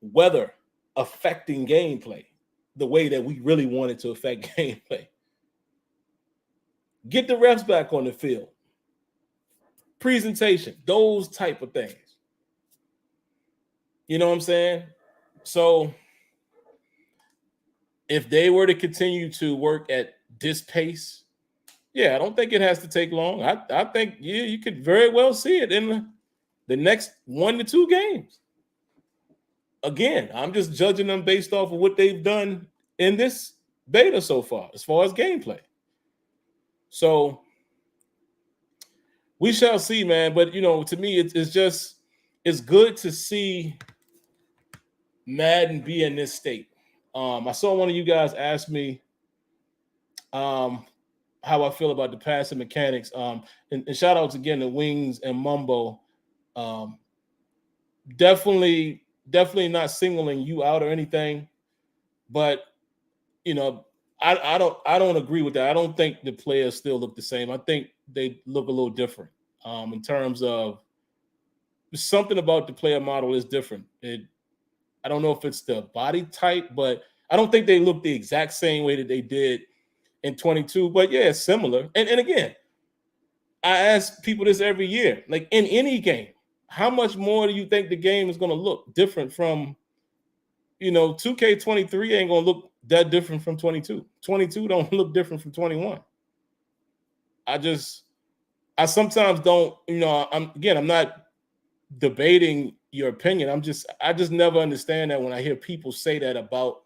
Weather affecting gameplay the way that we really want it to affect gameplay. Get the refs back on the field. Presentation, those type of things. You know what I'm saying? So if they were to continue to work at this pace, I don't think it has to take long. I think you could very well see it in the next 1 to 2 games. Again, I'm just judging them based off of what they've done in this beta so far, as far as gameplay. So we shall see, man. But, to me, it's good to see Madden be in this state. I saw one of you guys ask me how I feel about the passing mechanics. And shout outs again to Wings and Mumbo. Um, definitely not singling you out or anything, but you know, I don't agree with that. I don't think the players still look the same. I think they look a little different in terms of something about the player model is different. I don't know if it's the body type, but I don't think they look the exact same way that they did in 22. But yeah, it's similar. And again, I ask people this every year, like in any game, how much more do you think the game is going to look different from, 2K23 ain't going to look that different from 22. 22 don't look different from 21. I sometimes don't, I'm not debating your opinion. I just never understand that when I hear people say that about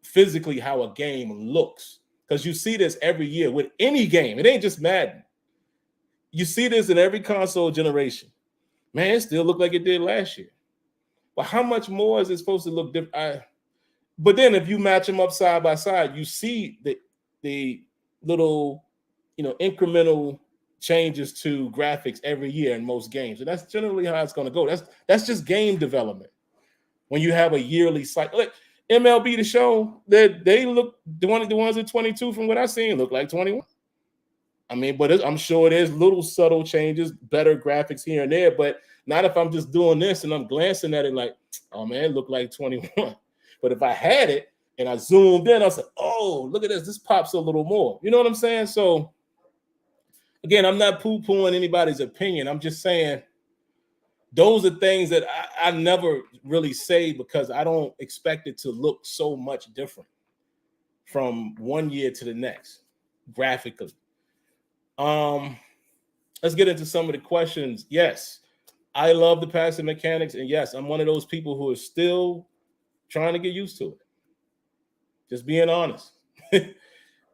physically how a game looks. Because you see this every year with any game. It ain't just Madden. You see this in every console generation. Man, it still looked like it did last year. But how much more is it supposed to look different? But then if you match them up side by side, you see the little, incremental changes to graphics every year in most games. And that's generally how it's going to go. That's just game development. When you have a yearly cycle. Like MLB The Show, they look, the ones at 22 from what I've seen look like 21. I mean, but I'm sure there's little subtle changes, better graphics here and there, but not if I'm just doing this and I'm glancing at it like, oh man, it looked like 21. But if I had it and I zoomed in, I said, oh, look at this. This pops a little more. You know what I'm saying? So again, I'm not poo-pooing anybody's opinion. I'm just saying those are things that I never really say because I don't expect it to look so much different from one year to the next graphically. Let's get into some of the questions. Yes, I love the passing mechanics, and yes, I'm one of those people who are still trying to get used to it. Just being honest. It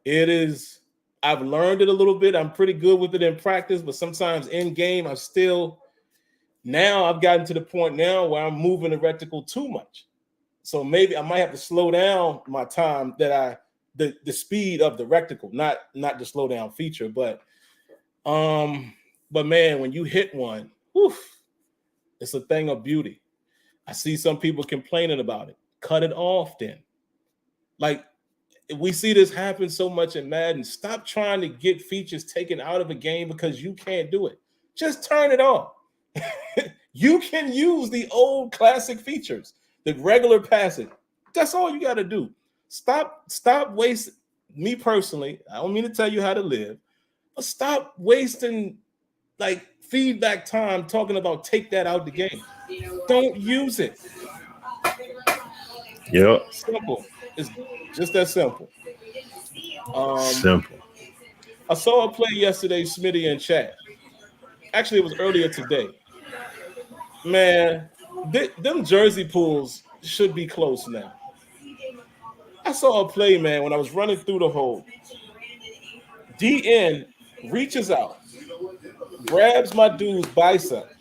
is, I've learned it a little bit. I'm pretty good with it in practice, but sometimes in game, I've gotten to the point now where I'm moving the reticle too much. So maybe I might have to slow down my time the speed of the reticle, not the slow down feature, but man, when you hit one, it's a thing of beauty. I see some people complaining about it. Cut it off then. Like, we see this happen so much in Madden. Stop trying to get features taken out of a game because you can't do it. Just turn it off. You can use the old classic features, the regular passing. That's all you got to do. Stop wasting. Me personally, I don't mean to tell you how to live, but stop wasting like feedback time talking about take that out the game. Don't use it. Yep. Simple. It's just that simple. Simple. I saw a play yesterday, Smitty in chat. Actually, it was earlier today. Man, them jersey pools should be close now. I saw a play, man, when I was running through the hole. DN reaches out, grabs my dude's bicep.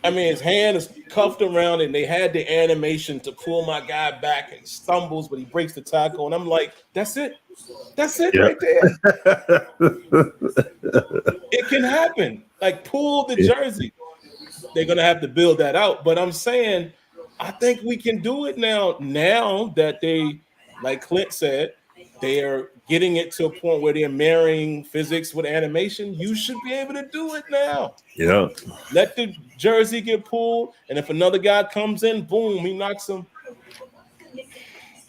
I mean, his hand is cuffed around, and they had the animation to pull my guy back and stumbles, but he breaks the tackle. And I'm like, that's it. That's it right there. It can happen. Like, pull the jersey. They're going to have to build that out. But I'm saying, I think we can do it now. Now that they, like Clint said, they are getting it to a point where they're marrying physics with animation. You should be able to do it now. Yeah. Let the jersey get pulled, and if another guy comes in, boom, he knocks him.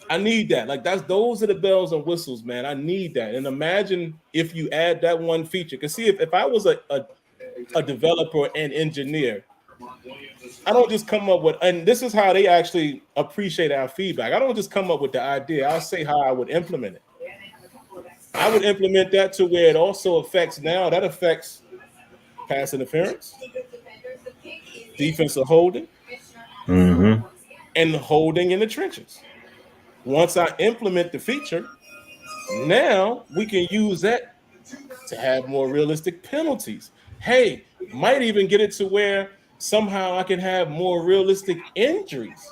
I need that. Like, those are the bells and whistles, man. I need that. And imagine if you add that one feature. Because see, if I was a developer and engineer, I don't just come up with, and this is how they actually appreciate our feedback. I don't just come up with the idea. I'll say how I would implement it. I would implement that to where it also affects pass interference, defensive holding, and holding in the trenches. Once I implement the feature, now we can use that to have more realistic penalties. Hey, might even get it to where somehow I can have more realistic injuries.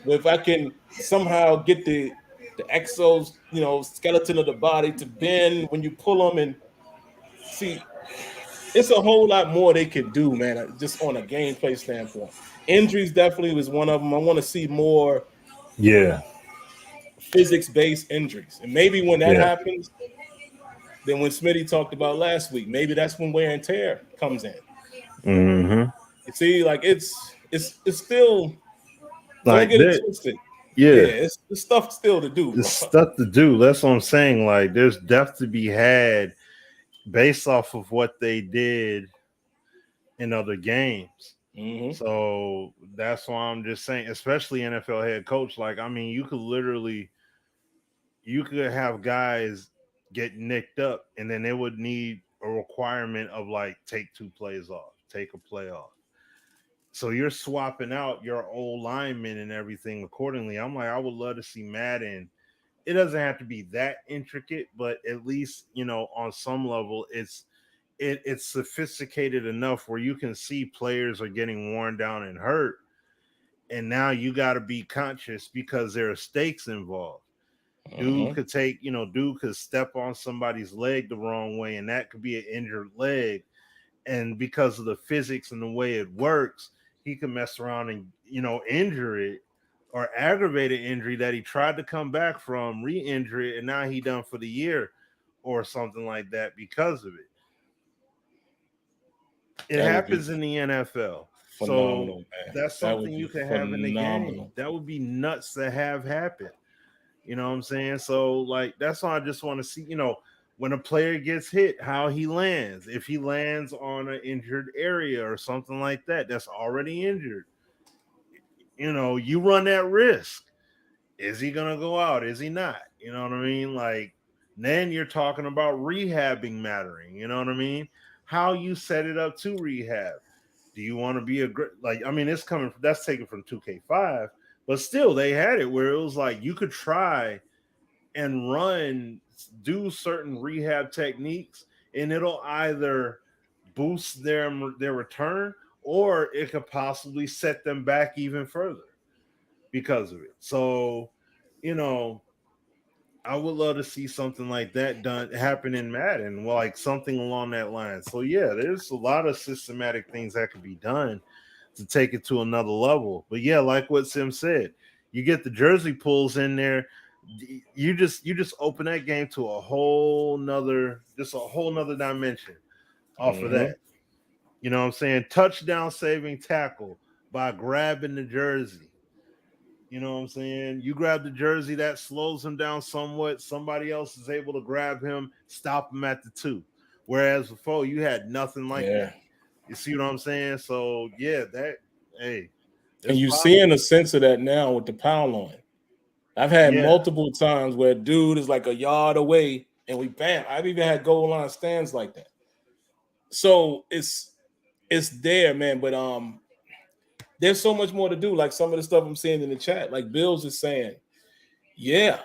But if I can somehow get the exos, skeleton of the body to bend when you pull them, and see, it's a whole lot more they could do, man. Just on a gameplay standpoint, injuries definitely was one of them. I want to see more Yeah. physics-based injuries, and maybe when that Yeah. happens, then when Smitty talked about last week, maybe that's when wear and tear comes in. Mm-hmm. You see, like it's still, don't Like get it that. twisted. Yeah, Yeah. it's stuff still to do, There's bro. stuff to do. That's what I'm saying. Like, there's depth to be had based off of what they did in other games. Mm-hmm. So that's why I'm just saying, especially NFL head coach. Like, I mean, you could have guys get nicked up, and then they would need a requirement of like take 2 plays off, take a play off. So you're swapping out your old linemen and everything accordingly. I'm like, I would love to see Madden. It doesn't have to be that intricate, but at least, on some level, it's sophisticated enough where you can see players are getting worn down and hurt, and now you got to be conscious because there are stakes involved. Mm-hmm. Dude could step on somebody's leg the wrong way, and that could be an injured leg. And because of the physics and the way it works, he can mess around and injure it, or aggravate an injury that he tried to come back from, re-injure it, and now he done for the year or something like that because of it. It That would be happens in the NFL. So phenomenal, man. that's That something would you be can have in the game. phenomenal. That would be nuts to have happen. You know what I'm saying? So, like, that's why I just want to see, when a player gets hit, how he lands. If he lands on an injured area or something like that, that's already injured, you run that risk. Is he going to go out? Is he not? You know what I mean? Like, then you're talking about rehabbing mattering. You know what I mean? How you set it up to rehab. Do you want to be that's taken from 2K5, but still they had it where it was like you could try and do certain rehab techniques, and it'll either boost their return, or it could possibly set them back even further because of it. So, I would love to see something like that done happen in Madden, like something along that line. So yeah, there's a lot of systematic things that could be done to take it to another level. But yeah, like what Sim said, you get the jersey pulls in there, you just open that game to a whole nother dimension off of Mm-hmm. that. You know what I'm saying? Touchdown saving tackle by grabbing the jersey. You know what I'm saying? You grab the jersey, that slows him down somewhat. Somebody else is able to grab him, stop him at the 2. Whereas before, you had nothing like Yeah. that. You see what I'm saying? So yeah, And there's you're probably seeing a sense of that now with the power line. I've had yeah. multiple times where dude is like a yard away and we bam. I've even had goal line stands like that. So it's there, man. But there's so much more to do. Like some of the stuff I'm seeing in the chat, like Bill's is saying, yeah,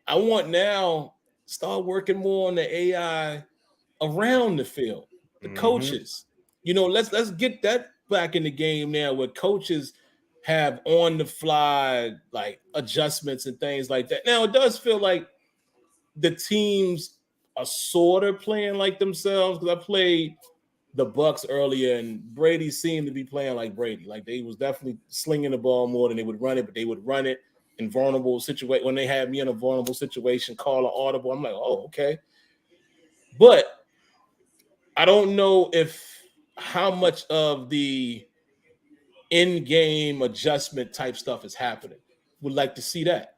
I want now start working more on the AI around the field, the Mm-hmm. coaches. Let's get that back in the game now, where coaches have on the fly like adjustments and things like that. Now it does feel like the teams are sort of playing like themselves, because I played the Bucks earlier, and Brady seemed to be playing like Brady. Like they was definitely slinging the ball more than they would run it, but they would run it in vulnerable situation. When they had me in a vulnerable situation, call an audible. I'm like, oh, okay. But I don't know if how much of the in-game adjustment type stuff is happening. Would like to see that,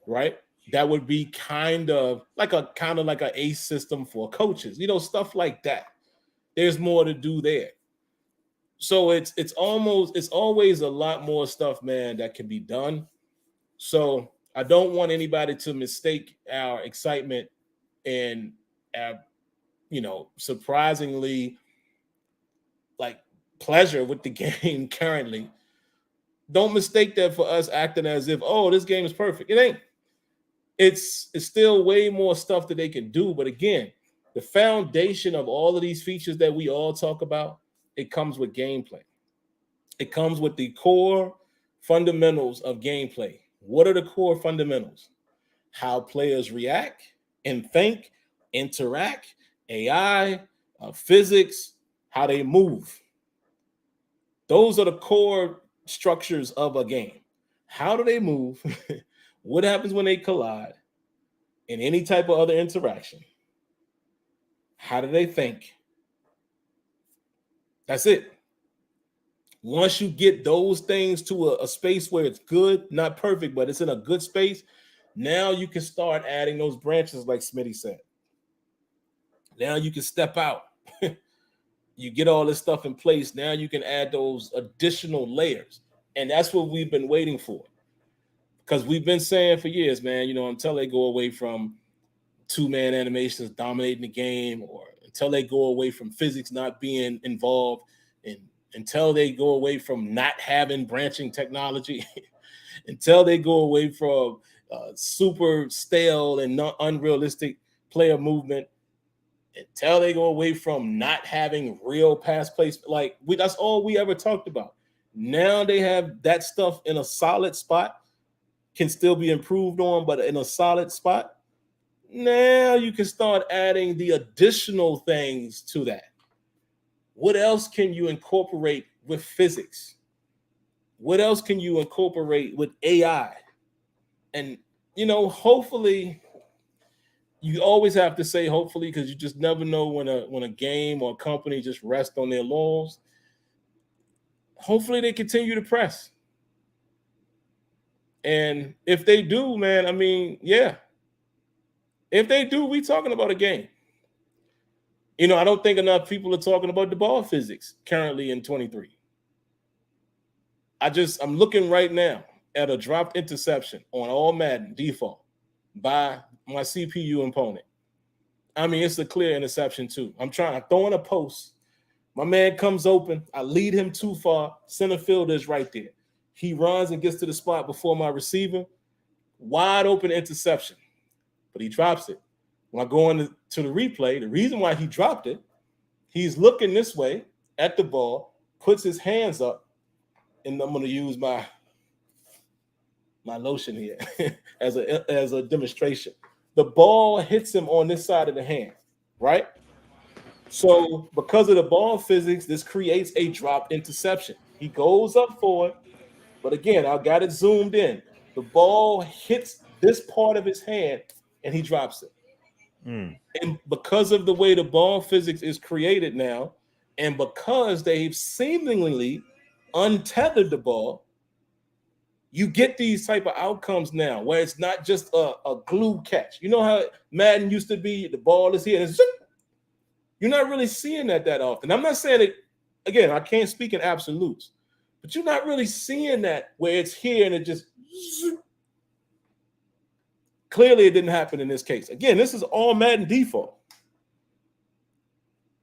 right? That would be kind of like a ACE system for coaches, stuff like that. There's more to do there. So it's always a lot more stuff, man, that can be done. So I don't want anybody to mistake our excitement and our, surprisingly like pleasure with the game currently. Don't mistake that for us acting as if, oh, this game is perfect. It ain't. It's still way more stuff that they can do. But again, the foundation of all of these features that we all talk about, it comes with gameplay. It comes with the core fundamentals of gameplay. What are the core fundamentals? How players react and think, interact, AI, physics, how they move. Those are the core structures of a game. How do they move? What happens when they collide? In any type of other interaction? How do they think? That's it. Once you get those things to a space where it's good, not perfect, but it's in a good space, now you can start adding those branches like Smitty said. Now you can step out. You get all this stuff in place. Now you can add those additional layers. And that's what we've been waiting for. Because we've been saying for years, man, until they go away from two-man animations dominating the game, or until they go away from physics not being involved, and until they go away from not having branching technology, until they go away from super stale and not unrealistic player movement, until they go away from not having real pass placement. That's all we ever talked about. Now they have that stuff in a solid spot, can still be improved on, but in a solid spot. Now you can start adding the additional things to that. What else can you incorporate with physics? What else can you incorporate with AI? And, hopefully, you always have to say hopefully, because you just never know when a game or a company just rests on their laurels. Hopefully they continue to press. And if they do, man, yeah. If they do, we talking about a game. I don't think enough people are talking about the ball physics currently in 23. I'm looking right now at a dropped interception on all Madden default by my CPU opponent. It's a clear interception too. I'm throwing a post. My man comes open. I lead him too far. Center fielder is right there. He runs and gets to the spot before my receiver. Wide open interception. But he drops it. When I go into the replay, the reason why he dropped it, he's looking this way at the ball, puts his hands up, and I'm going to use my lotion here as a demonstration. The ball hits him on this side of the hand, right? So because of the ball physics, this creates a drop interception. He goes up for it, but again, I got it zoomed in. The ball hits this part of his hand, and he drops it. And because of the way the ball physics is created now, and because they've seemingly untethered the ball, you get these type of outcomes now where it's not just a glue catch. You know how Madden used to be, the ball is here, and you're not really seeing that often. I'm not saying it, again, I can't speak in absolutes, but you're not really seeing that where it's here and it just... Clearly, it didn't happen in this case. Again, this is all Madden default.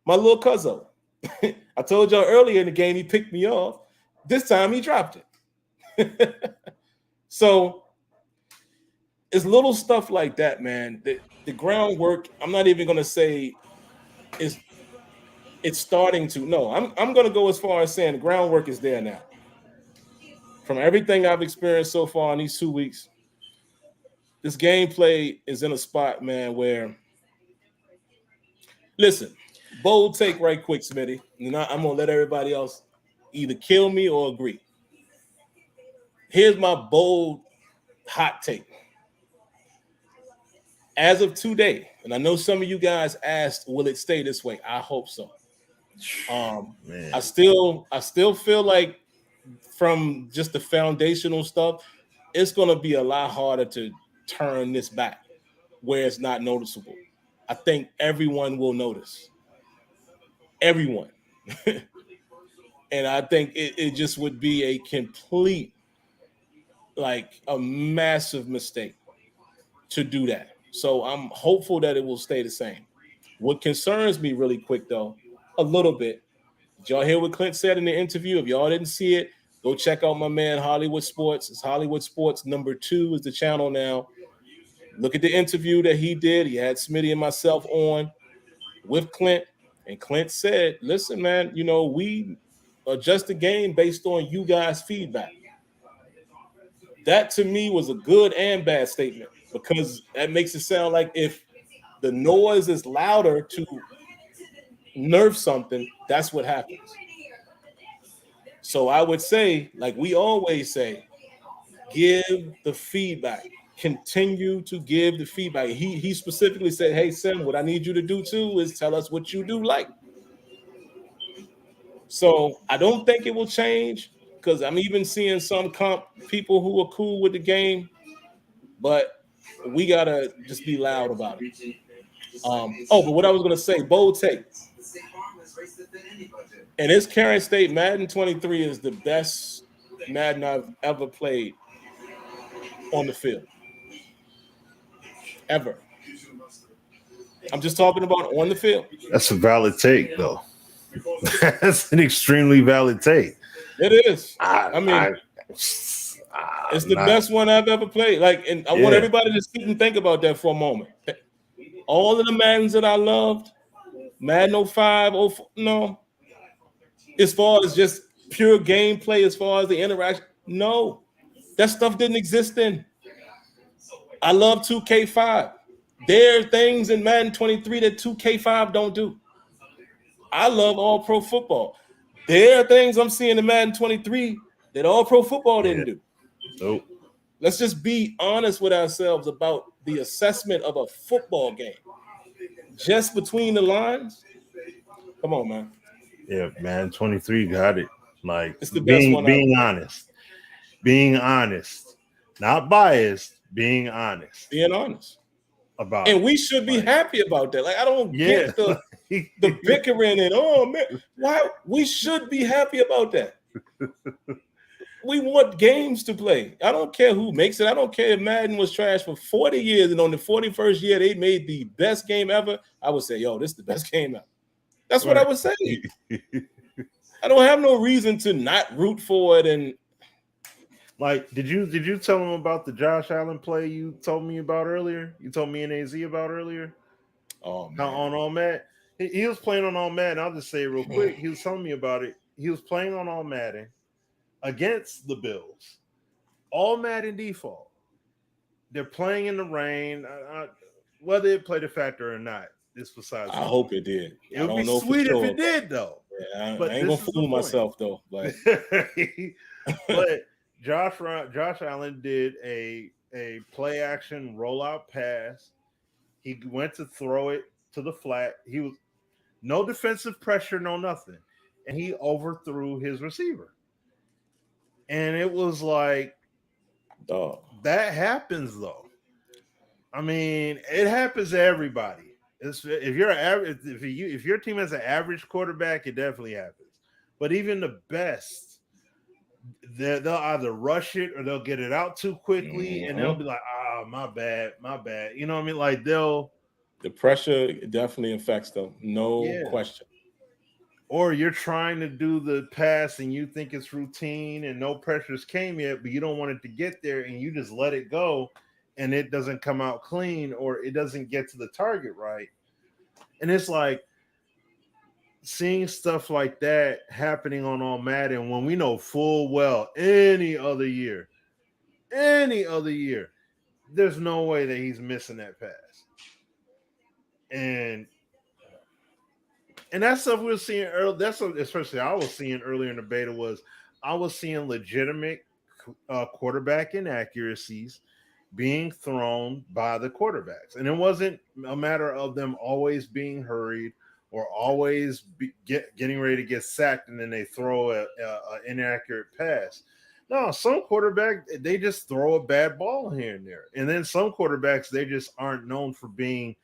My little cousin. I told y'all earlier in the game, he picked me off. This time, he dropped it. So, it's little stuff like that, man. The groundwork, I'm not even going to say it's starting to. No, I'm going to go as far as saying the groundwork is there now. From everything I've experienced so far in these 2 weeks, this gameplay is in a spot, man, where, listen, bold take right quick, Smitty. I'm going to let everybody else either kill me or agree. Here's my bold hot take. As of today, and I know some of you guys asked, will it stay this way? I hope so. I still feel like from just the foundational stuff, it's going to be a lot harder to turn this back where it's not noticeable. I think everyone will notice. Everyone. And I think it just would be a complete, a massive mistake to do that. So I'm hopeful that it will stay the same. What concerns me really quick, though, a little bit, did y'all hear what Clint said in the interview? If y'all didn't see it, go check out my man Hollywood Sports. It's Hollywood Sports #2 is the channel now. Look at the interview that he did. He had Smitty and myself on with Clint. And Clint said, listen, man, we adjust the game based on you guys' feedback. That to me was a good and bad statement because that makes it sound like if the noise is louder to nerf something, that's what happens. So I would say, like we always say, give the feedback. Continue to give the feedback. He specifically said, "Hey Sim, what I need you to do too is tell us what you do like." So I don't think it will change because I'm even seeing some comp people who are cool with the game, but we gotta just be loud about it. But what I was gonna say, bold take. In its current state, Madden 23 is the best Madden I've ever played on the field. Ever. I'm just talking about on the field. That's a valid take, though. That's an extremely valid take. It is. I mean, it's the best one I've ever played. Like, and I want everybody to sit and think about that for a moment. All of the Maddens that I loved, Madden 05, 04, no. As far as just pure gameplay, as far as the interaction, no. That stuff didn't exist then. I love 2K5. There are things in Madden 23 that 2K5 don't do. I love All Pro Football. There are things I'm seeing in Madden 23 that All Pro Football didn't do. Nope. Let's just be honest with ourselves about the assessment of a football game. Just between the lines. Come on, man. Yeah, Madden 23 got it. Like, it's the best one being honest. Being honest. Not biased, being honest. Being honest. About and we should be happy about that. Like, I don't get the bickering and man, why we should be happy about that. We want games to play. I don't care who makes it. I don't care if Madden was trash for 40 years and on the 41st year they made the best game ever. I would say, yo, this is the best game ever. That's what I would say. I don't have no reason to not root for it. And like, did you tell him about the Josh Allen play you told me about earlier? You told me and AZ about earlier? Oh, man. On All Madden. He was playing on All Madden. I'll just say it real quick. He was telling me about it. He was playing on All Madden against the Bills. All Madden default. They're playing in the rain. Whether it played a factor or not, it's besides. I hope it did. It would be sweet if it did, though. Yeah, I ain't gonna fool myself though. But Josh Allen did a play action rollout pass. He went to throw it to the flat. He was no defensive pressure, no nothing, and he overthrew his receiver. And it was like, that happens though. I mean, it happens to everybody. If you're average, if your team has an average quarterback, it definitely happens. But even the best, they'll either rush it or they'll get it out too quickly, and they'll be like, my bad. You know what I mean? Like the pressure definitely affects them, no question. Or you're trying to do the pass and you think it's routine and no pressures came yet, but you don't want it to get there and you just let it go and it doesn't come out clean or it doesn't get to the target right. And it's like seeing stuff like that happening on All Madden when we know full well any other year, there's no way that he's missing that pass. And that stuff we were seeing early. That's what, especially I was seeing earlier in the beta was I was seeing legitimate quarterback inaccuracies being thrown by the quarterbacks, and it wasn't a matter of them always being hurried or always getting ready to get sacked, and then they throw a inaccurate pass. No, some quarterbacks they just throw a bad ball here and there, and then some quarterbacks they just aren't known for being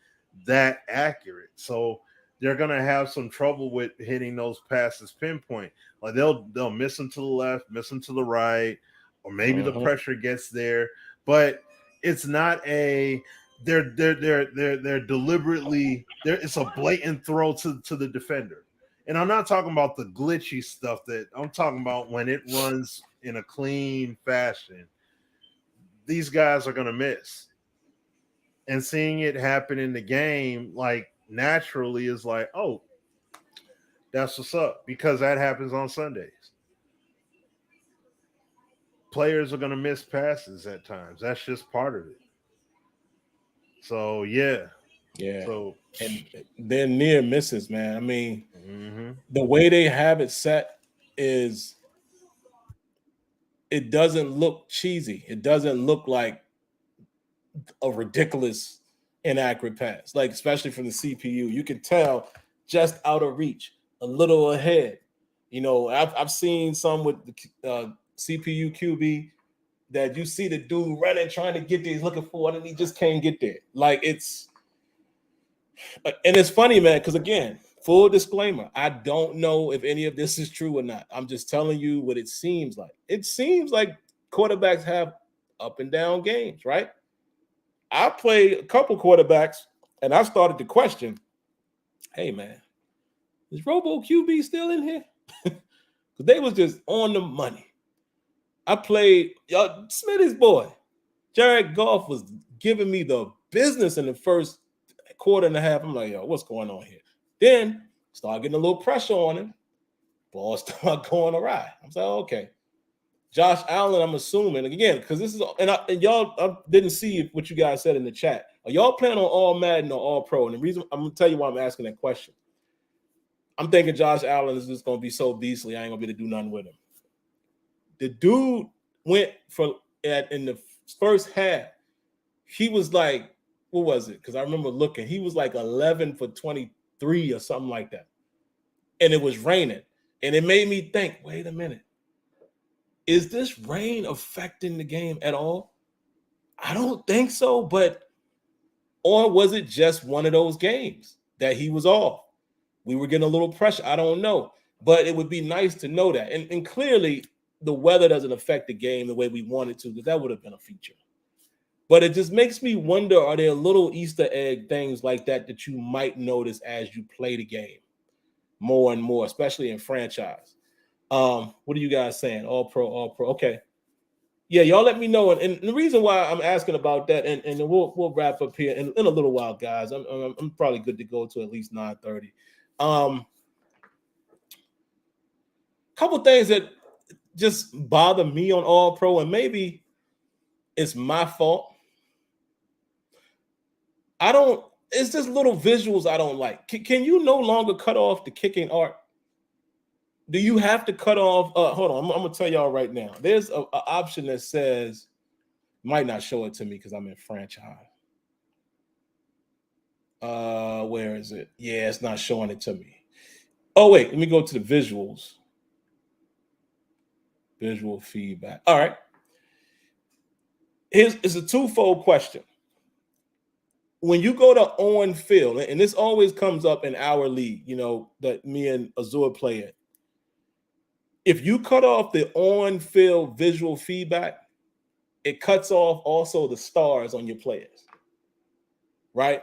that accurate. So they're gonna have some trouble with hitting those passes pinpoint. Like they'll miss them to the left, miss them to the right, or maybe the pressure gets there. But it's not a they're deliberately there. It's a blatant throw to the defender. And I'm not talking about the glitchy stuff that I'm talking about when it runs in a clean fashion. These guys are gonna miss. And seeing it happen in the game, like naturally is like, oh, that's what's up, because that happens on Sundays. players are going to miss passes at times. That's just part of it. So, yeah. So, and they're near misses, man. I mean, the way they have it set is it doesn't look cheesy. It doesn't look like a ridiculous inaccurate pass, like especially from the CPU. You can tell just out of reach, a little ahead. You know, I've seen some with the CPU QB that you see the dude running, trying to get there, he's looking for it, and he just can't get there. Like and it's funny, man, because again, full disclaimer, I don't know if any of this is true or not. I'm just telling you what it seems like. It seems like quarterbacks have up and down games, right? I played a couple quarterbacks, and I started to question, hey, man, is Robo QB still in here? Because they was just on the money. I played Smitty's boy. Jared Goff was giving me the business in the first quarter and a half. I'm like, yo, what's going on here? Then start getting a little pressure on him. Ball start going awry. I'm like, okay. Josh Allen, I'm assuming, again, because this is, and y'all I didn't see what you guys said in the chat. Are y'all playing on all Madden or all pro? And the reason, I'm going to tell you why I'm asking that question. I'm thinking Josh Allen is just going to be so beastly, I ain't going to be able to do nothing with him. The dude went in the first half, he was like, what was it? Because I remember looking, he was like 11 for 23 or something like that. And it was raining. And it made me think, wait a minute. Is this rain affecting the game at all? I don't think so, or was it just one of those games that he was off? We were getting a little pressure. I don't know, but it would be nice to know that. And clearly the weather doesn't affect the game the way we wanted to, because that would have been a feature. But it just makes me wonder, are there little Easter egg things like that you might notice as you play the game more and more, especially in franchise? What are you guys saying? All pro. Okay. Yeah, y'all let me know. And the reason why I'm asking about that, and we'll wrap up here in a little while, guys. I'm probably good to go to at least 9:30. Couple things that just bother me on all pro, and maybe it's my fault. It's just little visuals I don't like. Can you no longer cut off the kicking arc? Do you have to cut off? Hold on, I'm gonna tell y'all right now. There's a option that says, might not show it to me because I'm in franchise. Where is it? Yeah, it's not showing it to me. Oh wait, let me go to the visuals. Visual feedback. All right. It's a twofold question. When you go to on field, and this always comes up in our league, you know, that me and Azure play it. If you cut off the on-field visual feedback, it cuts off also the stars on your players, right?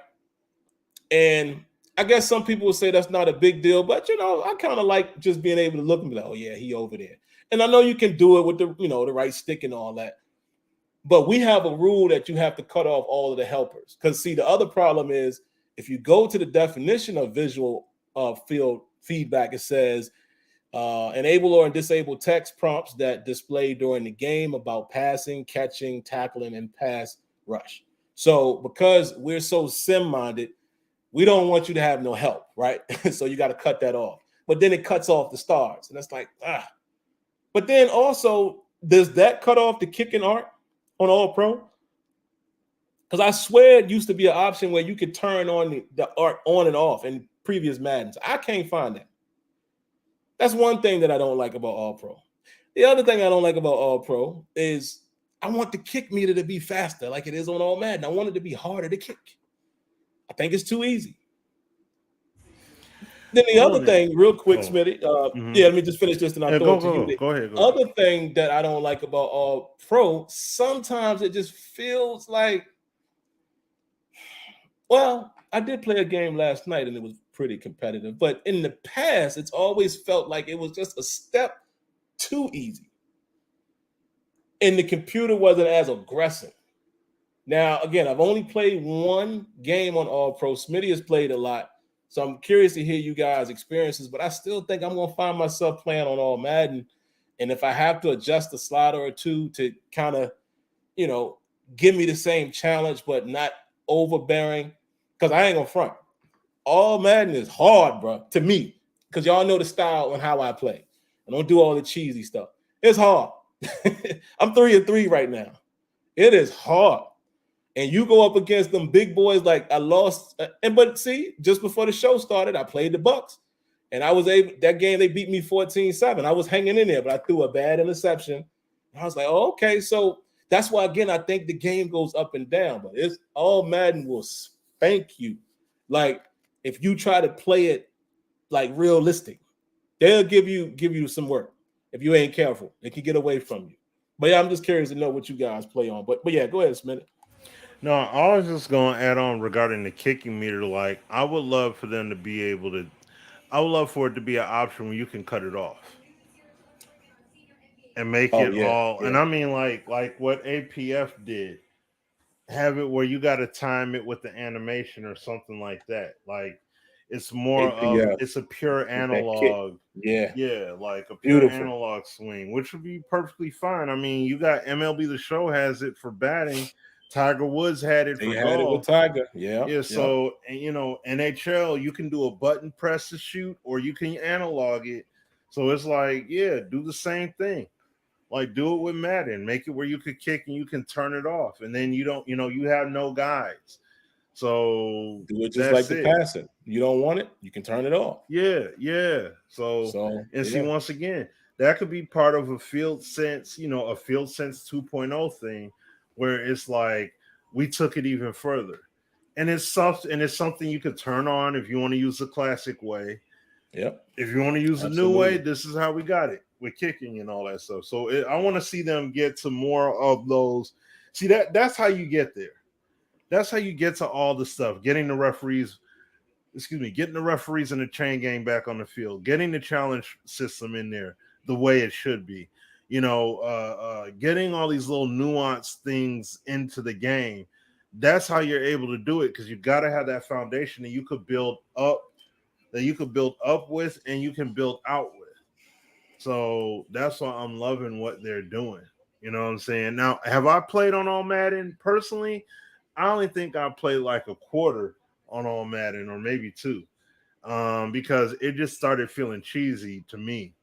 And I guess some people will say that's not a big deal, but, you know, I kind of like just being able to look and be like, oh, yeah, he over there. And I know you can do it with the right stick and all that. But we have a rule that you have to cut off all of the helpers. Because, see, the other problem is if you go to the definition of visual field feedback, it says, enable or disable text prompts that display during the game about passing, catching, tackling, and pass rush. So because we're so sim-minded, we don't want you to have no help, right? So you got to cut that off. But then it cuts off the stars. And that's like, But then also, does that cut off the kicking arc on All Pro? Because I swear it used to be an option where you could turn on the arc on and off in previous Maddens. I can't find that. That's one thing that I don't like about All Pro. The other thing I don't like about All Pro is I want the kick meter to be faster like it is on All Madden. I want it to be harder to kick. I think it's too easy. Then the other thing, real quick, Smitty. Yeah, let me just finish this and I'll throw it to you. Go ahead. Other thing that I don't like about All Pro, sometimes it just feels like, well, I did play a game last night and it was pretty competitive, but in the past, it's always felt like it was just a step too easy. And the computer wasn't as aggressive. Now, again, I've only played one game on All Pro. Smitty has played a lot. So I'm curious to hear you guys' experiences, but I still think I'm going to find myself playing on All Madden And if I have to adjust a slider or two to kind of, give me the same challenge, but not overbearing, because I ain't gonna front. All Madden is hard, bro, to me, because y'all know the style and how I play. I don't do all the cheesy stuff. It's hard. I'm 3-3 right now. It is hard. And you go up against them big boys like I lost. But see, just before the show started, I played the Bucks. And I was able, that game, they beat me 14-7. I was hanging in there, but I threw a bad interception. And I was like, oh, okay. So that's why, again, I think the game goes up and down. But it's all Madden will spank you. Like, if you try to play it like realistic, they'll give you some work. If you ain't careful, they can get away from you. But yeah, I'm just curious to know what you guys play on. But yeah, go ahead, Smitty. No, I was just going to add on regarding the kicking meter. Like, I would love for them to be able to. I would love for it to be an option where you can cut it off and make Oh it yeah, all. And yeah. I mean, like what APF did, have it where you got to time it with the animation or something like that. Like, it's more of APF it's a pure with that kick. analog. Yeah, Yeah, like a pure beautiful. analog swing, which would be perfectly fine. I mean, you got MLB The Show has it for batting. Tiger Woods had it They for had it with golf. Tiger. Yeah, Yeah, yeah. so and NHL, you can do a button press to shoot, or you can analog it. So it's like, yeah, do the same thing. Like, do it with Madden. Make it where you could kick and you can turn it off, and then you don't, you have no guides. So Do it just like that's the it. passing. You don't want it, you can turn it off. Yeah, yeah. So and see, yeah. once again, that could be part of a field sense, a field sense 2.0 thing, where it's like we took it even further. And it's something you could turn on if you want to use the classic way. Yep. If you want to use the new Absolutely. way, this is how we got it with kicking and all that stuff. So I want to see them get to more of those. See, that's how you get there. That's how you get to all the stuff. Getting the referees in the chain game back on the field, getting the challenge system in there the way it should be. Getting all these little nuanced things into the game. That's how you're able to do it, because you got to have that foundation that you could build up with, and you can build out with. So that's why I'm loving what they're doing. You know what I'm saying? Now, have I played on all Madden personally? I only think I played like a quarter on all Madden, or maybe two, because it just started feeling cheesy to me.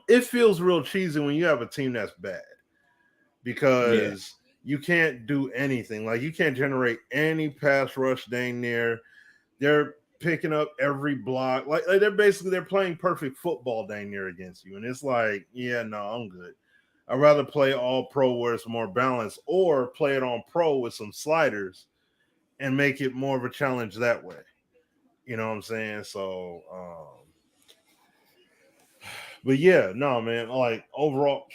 It feels real cheesy when you have a team that's bad, because you can't do anything. Like, you can't generate any pass rush dang near. They're picking up every block. Like they're playing perfect football dang near against you. And it's like, yeah, no, I'm good. I'd rather play all pro where it's more balanced, or play it on pro with some sliders and make it more of a challenge that way. You know what I'm saying? So, but yeah, no, man, like overall,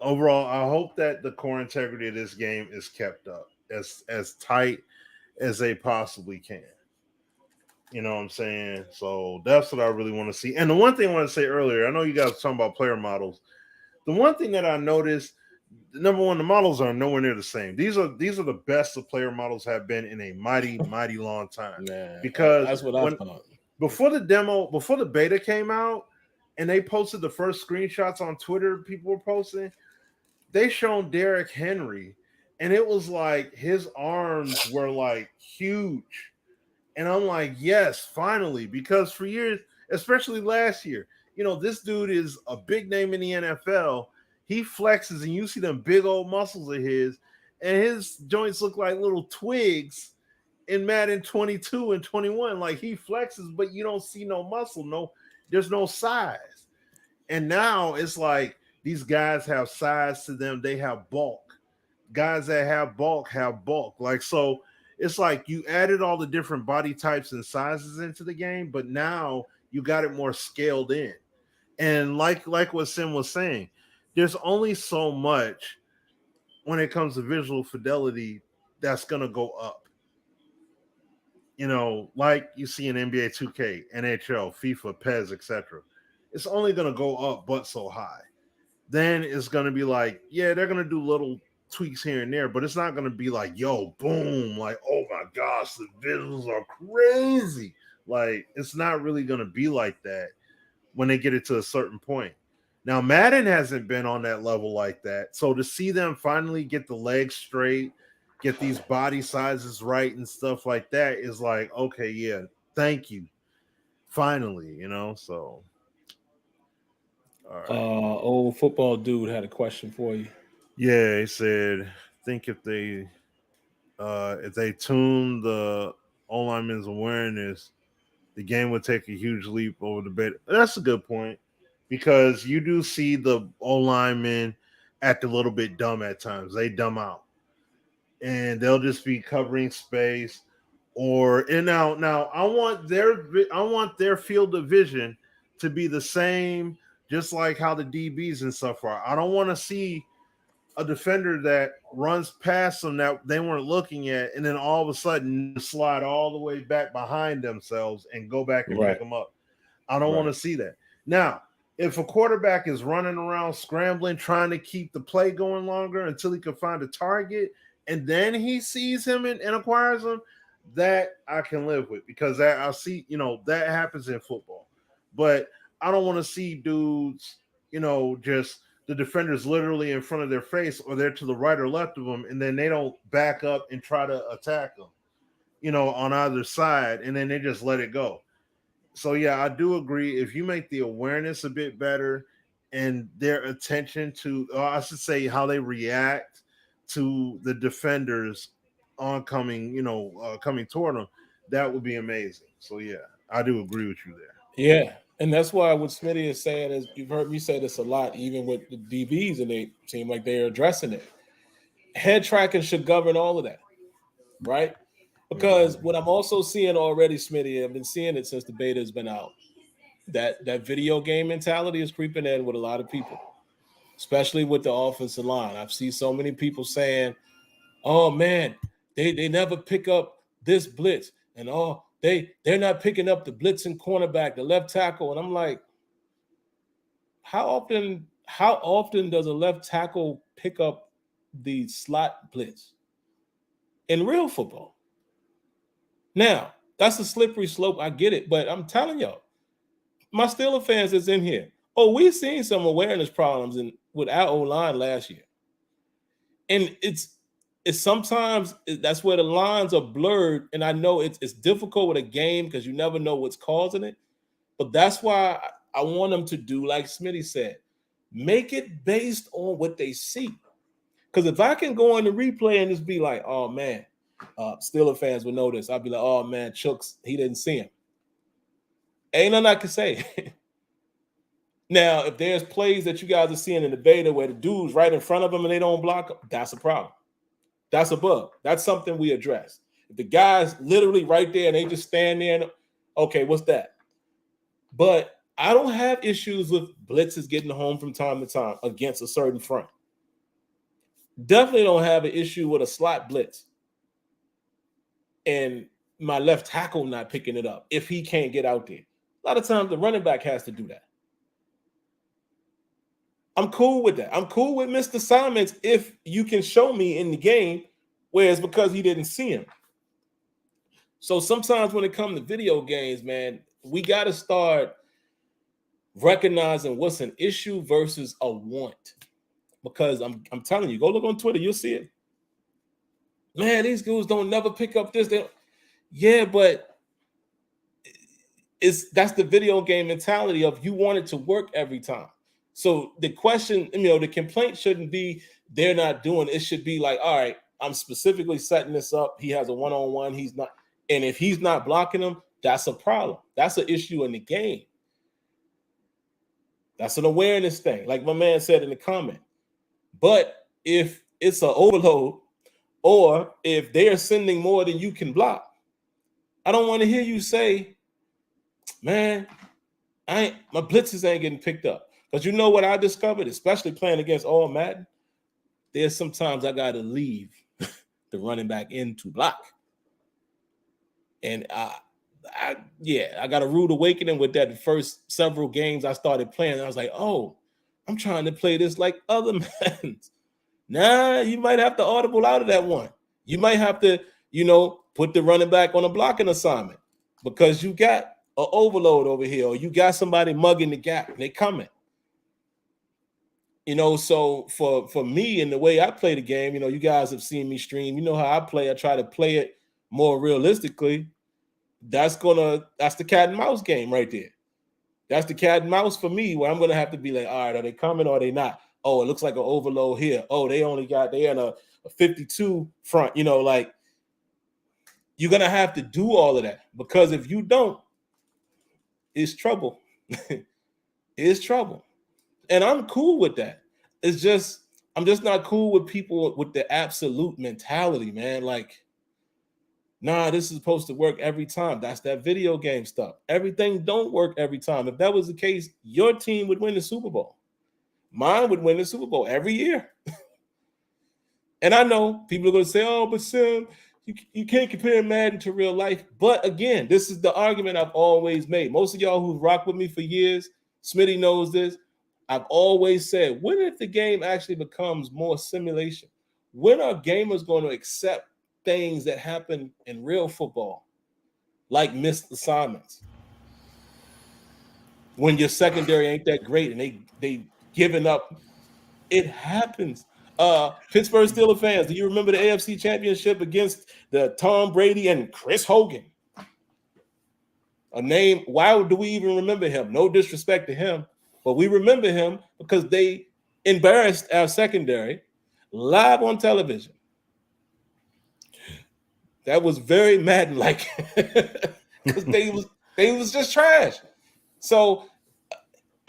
I hope that the core integrity of this game is kept up as tight as they possibly can. You know what I'm saying? So that's what I really want to see. And the one thing I want to say earlier, I know you guys were talking about player models. The one thing that I noticed, number one, the models are nowhere near the same. These are the best the player models have been in a mighty, mighty long time. Man, because that's what I thought. Before the beta came out, and they posted the first screenshots on Twitter, people were posting, they shown Derrick Henry, and it was like his arms were like huge. And I'm like, yes, finally, because for years, especially last year, this dude is a big name in the NFL. He flexes, and you see them big old muscles of his, and his joints look like little twigs in Madden 22 and 21. Like, he flexes, but you don't see no muscle. There's no size. And now it's like these guys have size to them. They have bulk. Guys that have bulk have bulk. Like, so it's like you added all the different body types and sizes into the game, but now you got it more scaled in. And like what Sim was saying, there's only so much when it comes to visual fidelity that's going to go up. Like you see in NBA 2K, NHL, FIFA, PES, etc. It's only going to go up but so high. Then it's going to be like, yeah, they're going to do little tweaks here and there, but it's not going to be like, yo, boom, like, oh my gosh, the visuals are crazy. Like, it's not really going to be like that when they get it to a certain point. Now, Madden hasn't been on that level like that. So to see them finally get the legs straight, get these body sizes right and stuff like that is like, okay, yeah, thank you. Finally, you know, so all right. Old football dude had a question for you. Yeah, he said, think if they tune the O lineman's awareness, the game would take a huge leap over the beta. That's a good point because you do see the O linemen act a little bit dumb at times. They dumb out and they'll just be covering space. Or and now I want their field of vision to be the same, just like how the DBs and stuff are. I don't want to see a defender that runs past them that they weren't looking at, and then all of a sudden slide all the way back behind themselves and go back and pick them up. I don't want to see that. Now, if a quarterback is running around scrambling, trying to keep the play going longer until he can find a target, and then he sees him and acquires him, that I can live with because that I see, that happens in football. But I don't want to see dudes, just the defender's literally in front of their face or they're to the right or left of them, and then they don't back up and try to attack them, on either side, and then they just let it go. So, yeah, I do agree. If you make the awareness a bit better and their attention to, I should say, how they react to the defenders oncoming, coming toward them, that would be amazing. So, yeah, I do agree with you there. Yeah. And that's why what Smitty is saying is, you've heard me say this a lot, even with the DBs, and they seem like they're addressing it. Head tracking should govern all of that, right? Because what I'm also seeing already, Smitty, I've been seeing it since the beta has been out, that video game mentality is creeping in with a lot of people, especially with the offensive line. I've seen so many people saying, oh, man, they never pick up this blitz, and they're not picking up the blitzing cornerback, the left tackle. And I'm like, how often does a left tackle pick up the slot blitz in real football? Now, that's a slippery slope. I get it. But I'm telling y'all, my Steelers fans that's in here, we've seen some awareness problems with our O-line last year. And it's sometimes that's where the lines are blurred. And I know it's difficult with a game because you never know what's causing it. But that's why I want them to do, like Smitty said, make it based on what they see. Because if I can go in the replay and just be like, oh, man, Steelers fans will know this. I'll be like, oh, man, Chooks, he didn't see him. Ain't nothing I can say. Now, if there's plays that you guys are seeing in the beta where the dude's right in front of them and they don't block them, that's a problem. That's a bug. That's something we address. If the guy's literally right there and they just stand there, and, okay, what's that? But I don't have issues with blitzes getting home from time to time against a certain front. Definitely don't have an issue with a slot blitz and my left tackle not picking it up if he can't get out there. A lot of times the running back has to do that. I'm cool with that. I'm cool with missed assignments if you can show me in the game where it's because he didn't see him. So sometimes when it comes to video games, man, we got to start recognizing what's an issue versus a want. Because I'm telling you, go look on Twitter, you'll see it. Man, these dudes don't never pick up this. Yeah, but that's the video game mentality of you want it to work every time. So the question, the complaint shouldn't be they're not doing it. It should be like, all right, I'm specifically setting this up. He has a one-on-one. He's not. And if he's not blocking him, that's a problem. That's an issue in the game. That's an awareness thing, like my man said in the comment. But if it's an overload or if they're sending more than you can block, I don't want to hear you say, man, my blitzes ain't getting picked up. Because you know what I discovered, especially playing against all Madden, there's sometimes I got to leave the running back in to block. And I got a rude awakening with that. The first several games I started playing, I was like, oh, I'm trying to play this like other Maddens. Nah, you might have to audible out of that one. You might have to, put the running back on a blocking assignment because you got or overload over here, or you got somebody mugging the gap and they coming. So for me and the way I play the game, you guys have seen me stream. You know how I play. I try to play it more realistically. That's the cat and mouse game right there. That's the cat and mouse for me, where I'm gonna have to be like, all right, are they coming or are they not? Oh, it looks like an overload here. Oh, they in a 52 front. Like you're gonna have to do all of that, because if you don't, it's trouble. It's trouble. And I'm cool with that. It's just I'm just not cool with people with the absolute mentality, man. Like, nah, this is supposed to work every time. That's that video game stuff. Everything don't work every time. If that was the case, your team would win the Super Bowl. Mine would win the Super Bowl every year. And I know people are going to say, oh, but Sim, you can't compare Madden to real life. But again, this is the argument I've always made. Most of y'all who've rocked with me for years, Smitty knows this. I've always said, when if the game actually becomes more simulation? When are gamers going to accept things that happen in real football, like missed assignments? When your secondary ain't that great and they giving up, it happens. Pittsburgh Steelers fans, do you remember the AFC Championship against the Tom Brady and Chris Hogan? A name, why do we even remember him? No disrespect to him, but we remember him because they embarrassed our secondary live on television. That was very Madden-like because they was just trash. So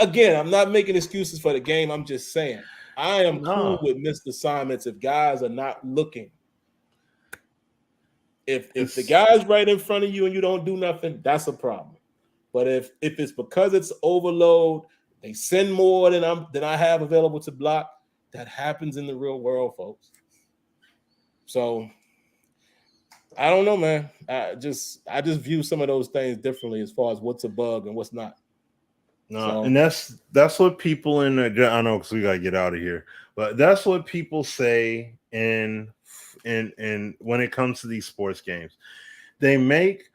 again, I'm not making excuses for the game. I'm just saying I am cool with missed assignments if guys are not looking. If the guy's right in front of you and you don't do nothing, that's a problem. But if it's because it's overload, they send more than I have available to block. That happens in the real world, folks. So I don't know, man. I just view some of those things differently as far as what's a bug and what's not. No, and that's what people I know, because we gotta get out of here, but that's what people say in when it comes to these sports games. They make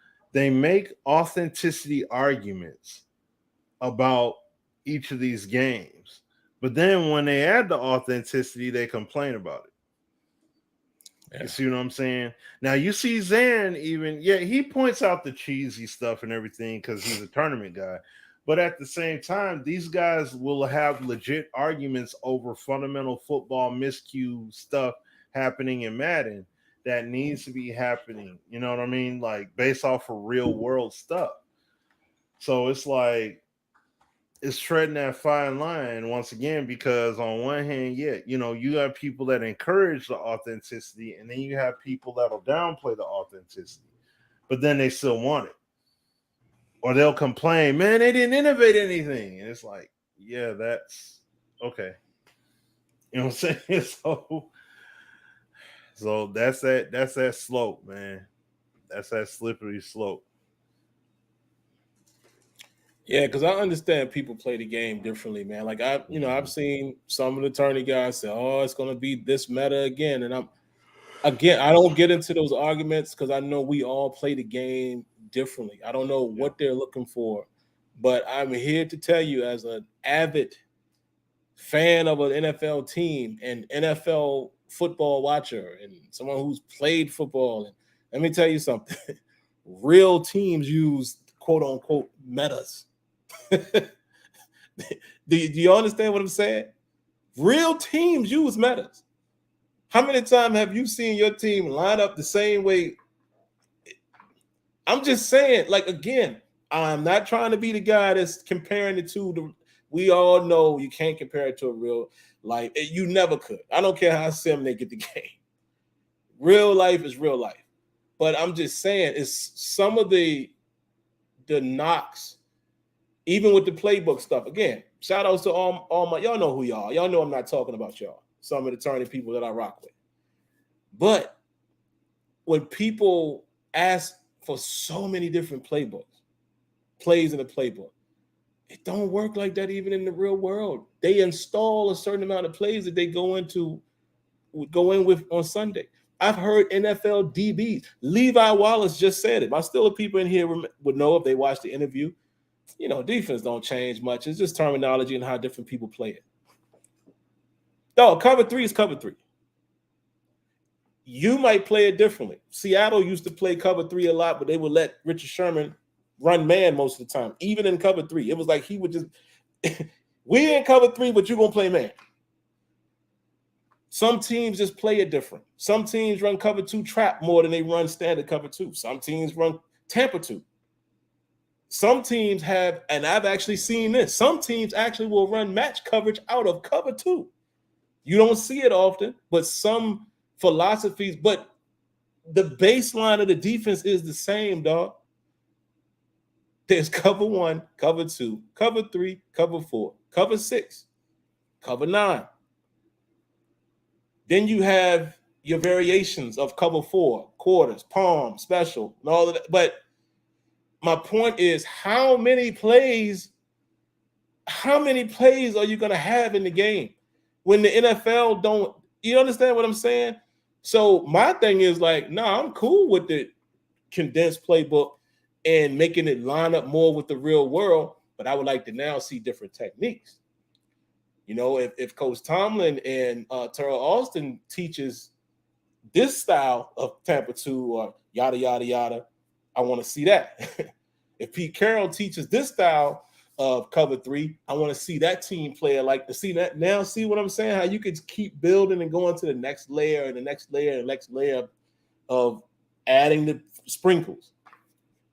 authenticity arguments about each of these games, but then when they add the authenticity, they complain about it. Yeah. You see what I'm saying? Now you see Zan he points out the cheesy stuff and everything because he's a tournament guy. But at the same time, these guys will have legit arguments over fundamental football miscue stuff happening in Madden that needs to be happening. You know what I mean? Like based off of real world stuff. So it's like it's treading that fine line once again, because on one hand, you have people that encourage the authenticity, and then you have people that'll downplay the authenticity, but then they still want it. Or they'll complain, man, they didn't innovate anything. And it's like, yeah, that's okay. You know what I'm saying? So that's that slope, man. That's that slippery slope. Yeah, because I understand people play the game differently, man. Like I've seen some of the tourney guys say, oh, it's gonna be this meta again. And I don't get into those arguments because I know we all play the game differently. I don't know what they're looking for, but I'm here to tell you, as an avid fan of an NFL team and NFL football watcher and someone who's played football, and let me tell you something. Real teams use quote unquote metas. Do you understand what I'm saying? Real teams use metas. How many times have you seen your team line up the same way? I'm just saying, like, again, I'm not trying to be the guy that's comparing the two. We all know you can't compare it to a real life. You never could. I don't care how sim they get the game. Real life is real life. But I'm just saying, it's some of the knocks, even with the playbook stuff. Again, shout outs to all my, y'all know who y'all are. Y'all know I'm not talking about y'all. Some of the tourney people that I rock with. But when people ask for so many different plays in the playbook, it don't work like that even in the real world. They install a certain amount of plays that they go in with on Sunday. I've heard NFL DBs. Levi Wallace just said it. My Steelers people in here would know if they watched the interview. You know, defense don't change much. It's just terminology and how different people play it. No, cover 3 is cover 3. You might play it differently. Seattle used to play cover 3 a lot, but they would let Richard Sherman run man most of the time, even in cover 3. It was like he would just, we in cover 3, but you're going to play man. Some teams just play it different. Some teams run cover 2 trap more than they run standard cover 2. Some teams run tamper 2. Some teams have, and I've actually seen this, some teams actually will run match coverage out of cover 2. You don't see it often, but some philosophies, but the baseline of the defense is the same, dog. There's cover 1, cover 2, cover 3, cover 4, cover 6, cover 9. Then you have your variations of cover 4, quarters, palm, special, and all of that. But my point is, how many plays are you going to have in the game when the NFL don't? You understand what I'm saying? So my thing is like, I'm cool with the condensed playbook and making it line up more with the real world, but I would like to now see different techniques. You know, if Coach Tomlin and Terrell Austin teaches this style of tamper 2 or yada, yada, yada, I want to see that. If Pete Carroll teaches this style of cover 3, I want to see that team player like to see that. Now, see what I'm saying? How you could keep building and going to the next layer and the next layer and the next layer of adding the sprinkles.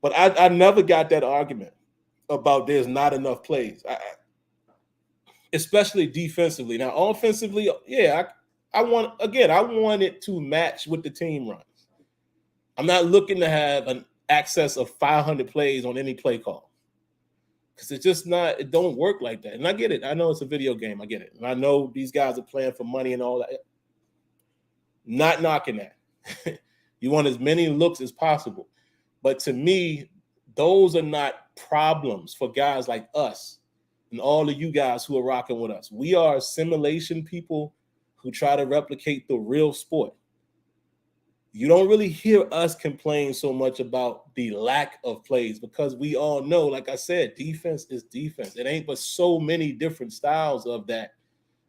But I never got that argument about there's not enough plays, especially defensively. Now, offensively, yeah, I want it to match what the team runs. I'm not looking to have an access of 500 plays on any play call, because it's just not, it don't work like that. And I get it. I know it's a video game. I get it. And I know these guys are playing for money and all that. Not knocking that. You want as many looks as possible. But to me, those are not problems for guys like us and all of you guys who are rocking with us. We are simulation people who try to replicate the real sport. You don't really hear us complain so much about the lack of plays, because we all know, like I said, defense is defense. It ain't but so many different styles of that.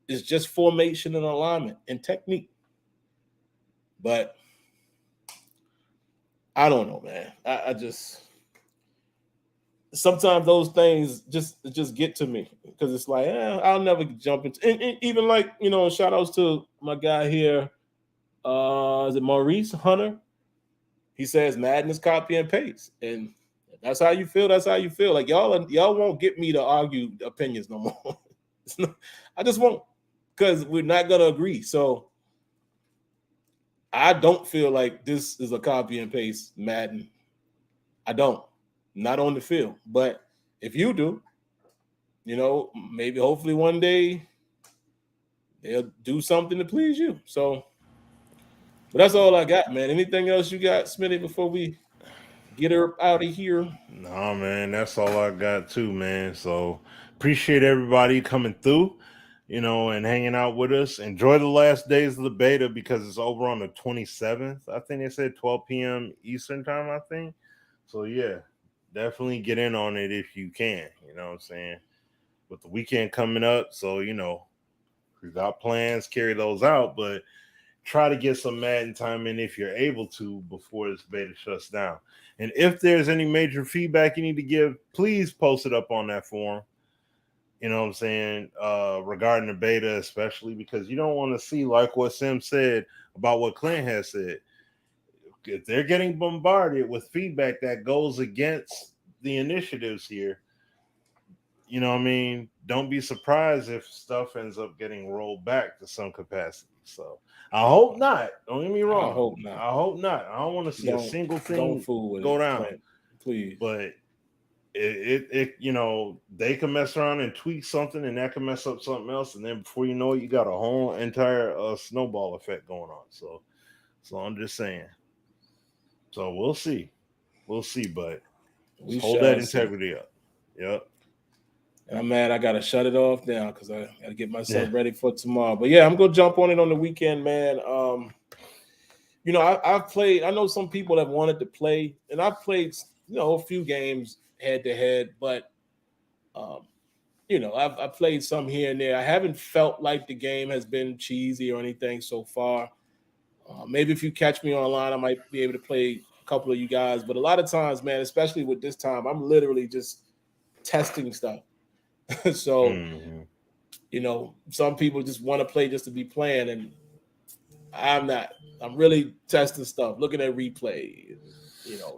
It's just formation and alignment and technique. But I don't know, man. I just, sometimes those things just get to me, because it's like, I'll never jump into, and even like, you know, shout outs to my guy here. Is it Maurice Hunter? He says Madden is copy and paste, and that's how you feel. That's how you feel. Like y'all won't get me to argue opinions no more. I just won't, because we're not gonna agree. So I don't feel like this is a copy and paste Madden. I don't. Not on the field. But if you do, you know, maybe hopefully one day they'll do something to please you. So, but that's all I got, man. Anything else you got, Smitty, before we get her out of here? No, man, that's all I got too, man. So appreciate everybody coming through, you know, and hanging out with us. Enjoy the last days of the beta, because it's over on the 27th. I think they said 12 p.m. Eastern time, I think. So yeah, definitely get in on it if you can, you know what I'm saying? With the weekend coming up, so, you know, we got plans, carry those out, but try to get some Madden time in if you're able to before this beta shuts down. And if there's any major feedback you need to give, please post it up on that forum. You know what I'm saying? Regarding the beta, especially, because you don't want to see, like what Sim said about what Clint has said. If they're getting bombarded with feedback that goes against the initiatives here, you know what I mean? Don't be surprised if stuff ends up getting rolled back to some capacity. So I hope not. Don't get me wrong. I hope not. I don't want to see a single thing go down. Clint, please. But it you know, they can mess around and tweak something, and that can mess up something else, and then before you know it, you got a whole entire snowball effect going on. So I'm just saying. So we'll see, but hold that integrity up. Yep. And I'm mad I gotta shut it off now, because I gotta get myself ready for tomorrow. But yeah, I'm gonna jump on it on the weekend, man. I've played. I know some people that wanted to play, and I've played, a few games head to head, but I've played some here and there. I haven't felt like the game has been cheesy or anything so far. Maybe if you catch me online, I might be able to play a couple of you guys. But a lot of times, man, especially with this time, I'm literally just testing stuff. So, some people just want to play just to be playing, and I'm not. I'm really testing stuff, looking at replay,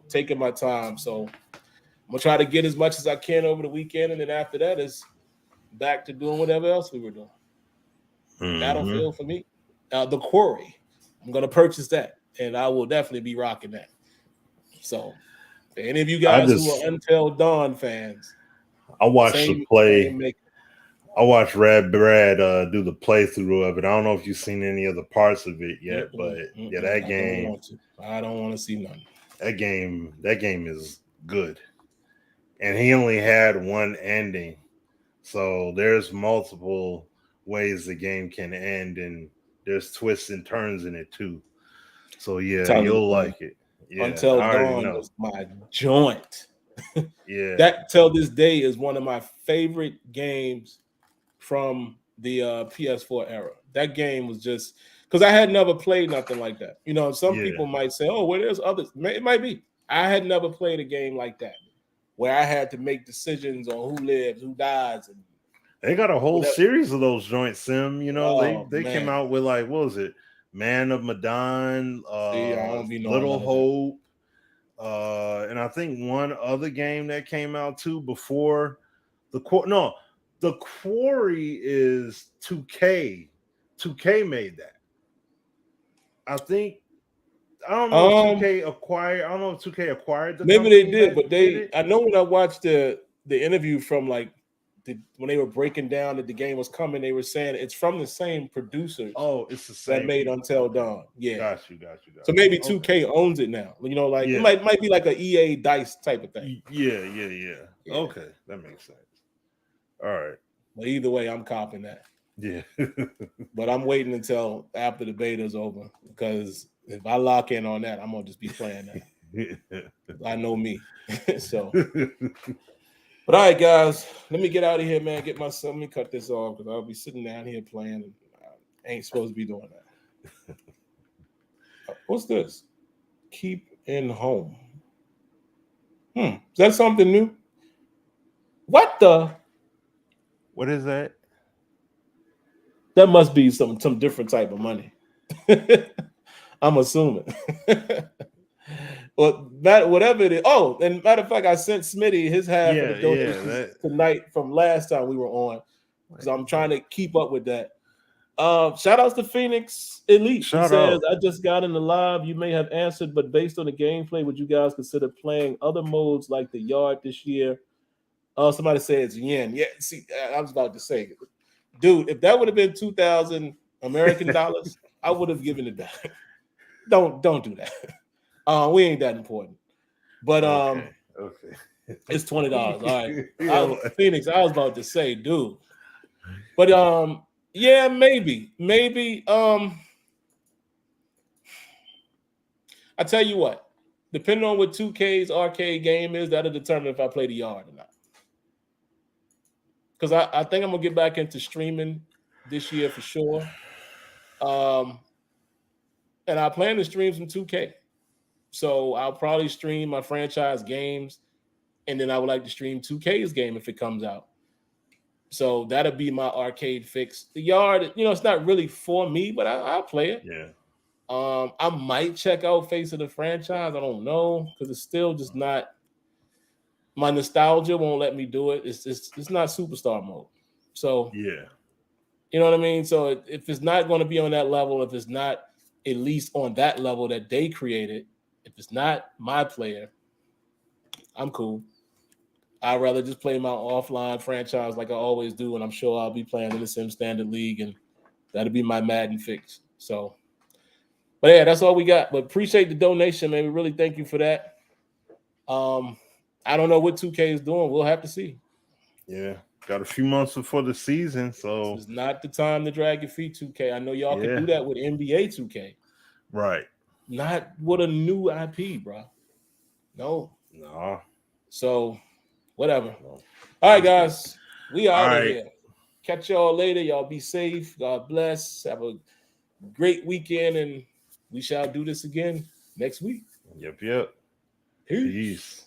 taking my time. So I'm gonna try to get as much as I can over the weekend, and then after that is back to doing whatever else we were doing. Battlefield for me, the Quarry. I'm gonna purchase that, and I will definitely be rocking that. So, for any of you guys who are Until Dawn fans, I watched the play. I watched Brad do the playthrough of it. I don't know if you've seen any of the parts of it yet, but that game. I don't want to see none. That game is good, and he only had one ending, so there's multiple ways the game can end, and there's twists and turns in it too. So you'll like it. Yeah, Until Dawn was my joint. Yeah, that till this day is one of my favorite games from the PS4 era. That game was just because I had never played nothing like that. Some people might say, "Oh, well, there's others." It might be. I had never played a game like that where I had to make decisions on who lives, who dies, and they got a whole series of those joint Sim. They came out with like, what was it? Man of Medan, Little Hope, and I think one other game that came out too before the Quarry is 2K. 2K made that. I think. I don't know if 2K acquired. I don't know if 2K acquired the. Maybe they did, but I know when I watched the interview from like when they were breaking down that the game was coming, they were saying it's from the same producers. Oh, it's the same that made Until Dawn. Yeah, got you. So maybe 2K owns it now. It might be like a EA Dice type of thing. Yeah. Okay, that makes sense. All right. But either way, I'm copping that. Yeah. But I'm waiting until after the beta's over, because if I lock in on that, I'm gonna just be playing that. I know me. So, but all right, guys, let me get out of here, man. Let me cut this off because I'll be sitting down here playing, and I ain't supposed to be doing that. What's this? Keep in home. Is that something new? What the? What is that? That must be some different type of money. I'm assuming. Well, whatever it is. Oh, and matter of fact, I sent Smitty his half of the donations tonight from last time we were on, because I'm trying to keep up with that. Shout outs to Phoenix Elite. He says, I just got in the live. You may have answered, but based on the gameplay, would you guys consider playing other modes like the yard this year? Somebody says yen. Yeah, see, I was about to say, dude, if that would have been 2,000 American dollars, I would have given it back. Don't do that. We ain't that important. But okay. It's $20. All right. Phoenix, I was about to say, dude. But yeah, maybe. I tell you what, depending on what 2K's arcade game is, that'll determine if I play the yard or not. Because I think I'm gonna get back into streaming this year for sure. And I plan to stream some 2K. So I'll probably stream my franchise games, and then I would like to stream 2K's game if it comes out. So that'll be my arcade fix. The yard, it's not really for me, but I'll play it. Yeah. I might check out Face of the Franchise. I don't know, because it's still just not. My nostalgia won't let me do it. It's not superstar mode. So yeah, you know what I mean. So if it's not going to be on that level, if it's not at least on that level that they created, if it's not my player, I'm cool. I'd rather just play my offline franchise like I always do, and I'm sure I'll be playing in the Sim Standard League, and that'll be my Madden fix. So, but yeah, that's all we got. But appreciate the donation, man. We really thank you for that. I don't know what 2K is doing. We'll have to see. Yeah, got a few months before the season, so it's not the time to drag your feet, 2K. I know y'all can do that with NBA 2K. Right. Not with a new IP, bro. No. So, whatever. No. All right, guys. We All out of right. here. Catch y'all later. Y'all be safe. God bless. Have a great weekend, and we shall do this again next week. Yep. Peace. Peace.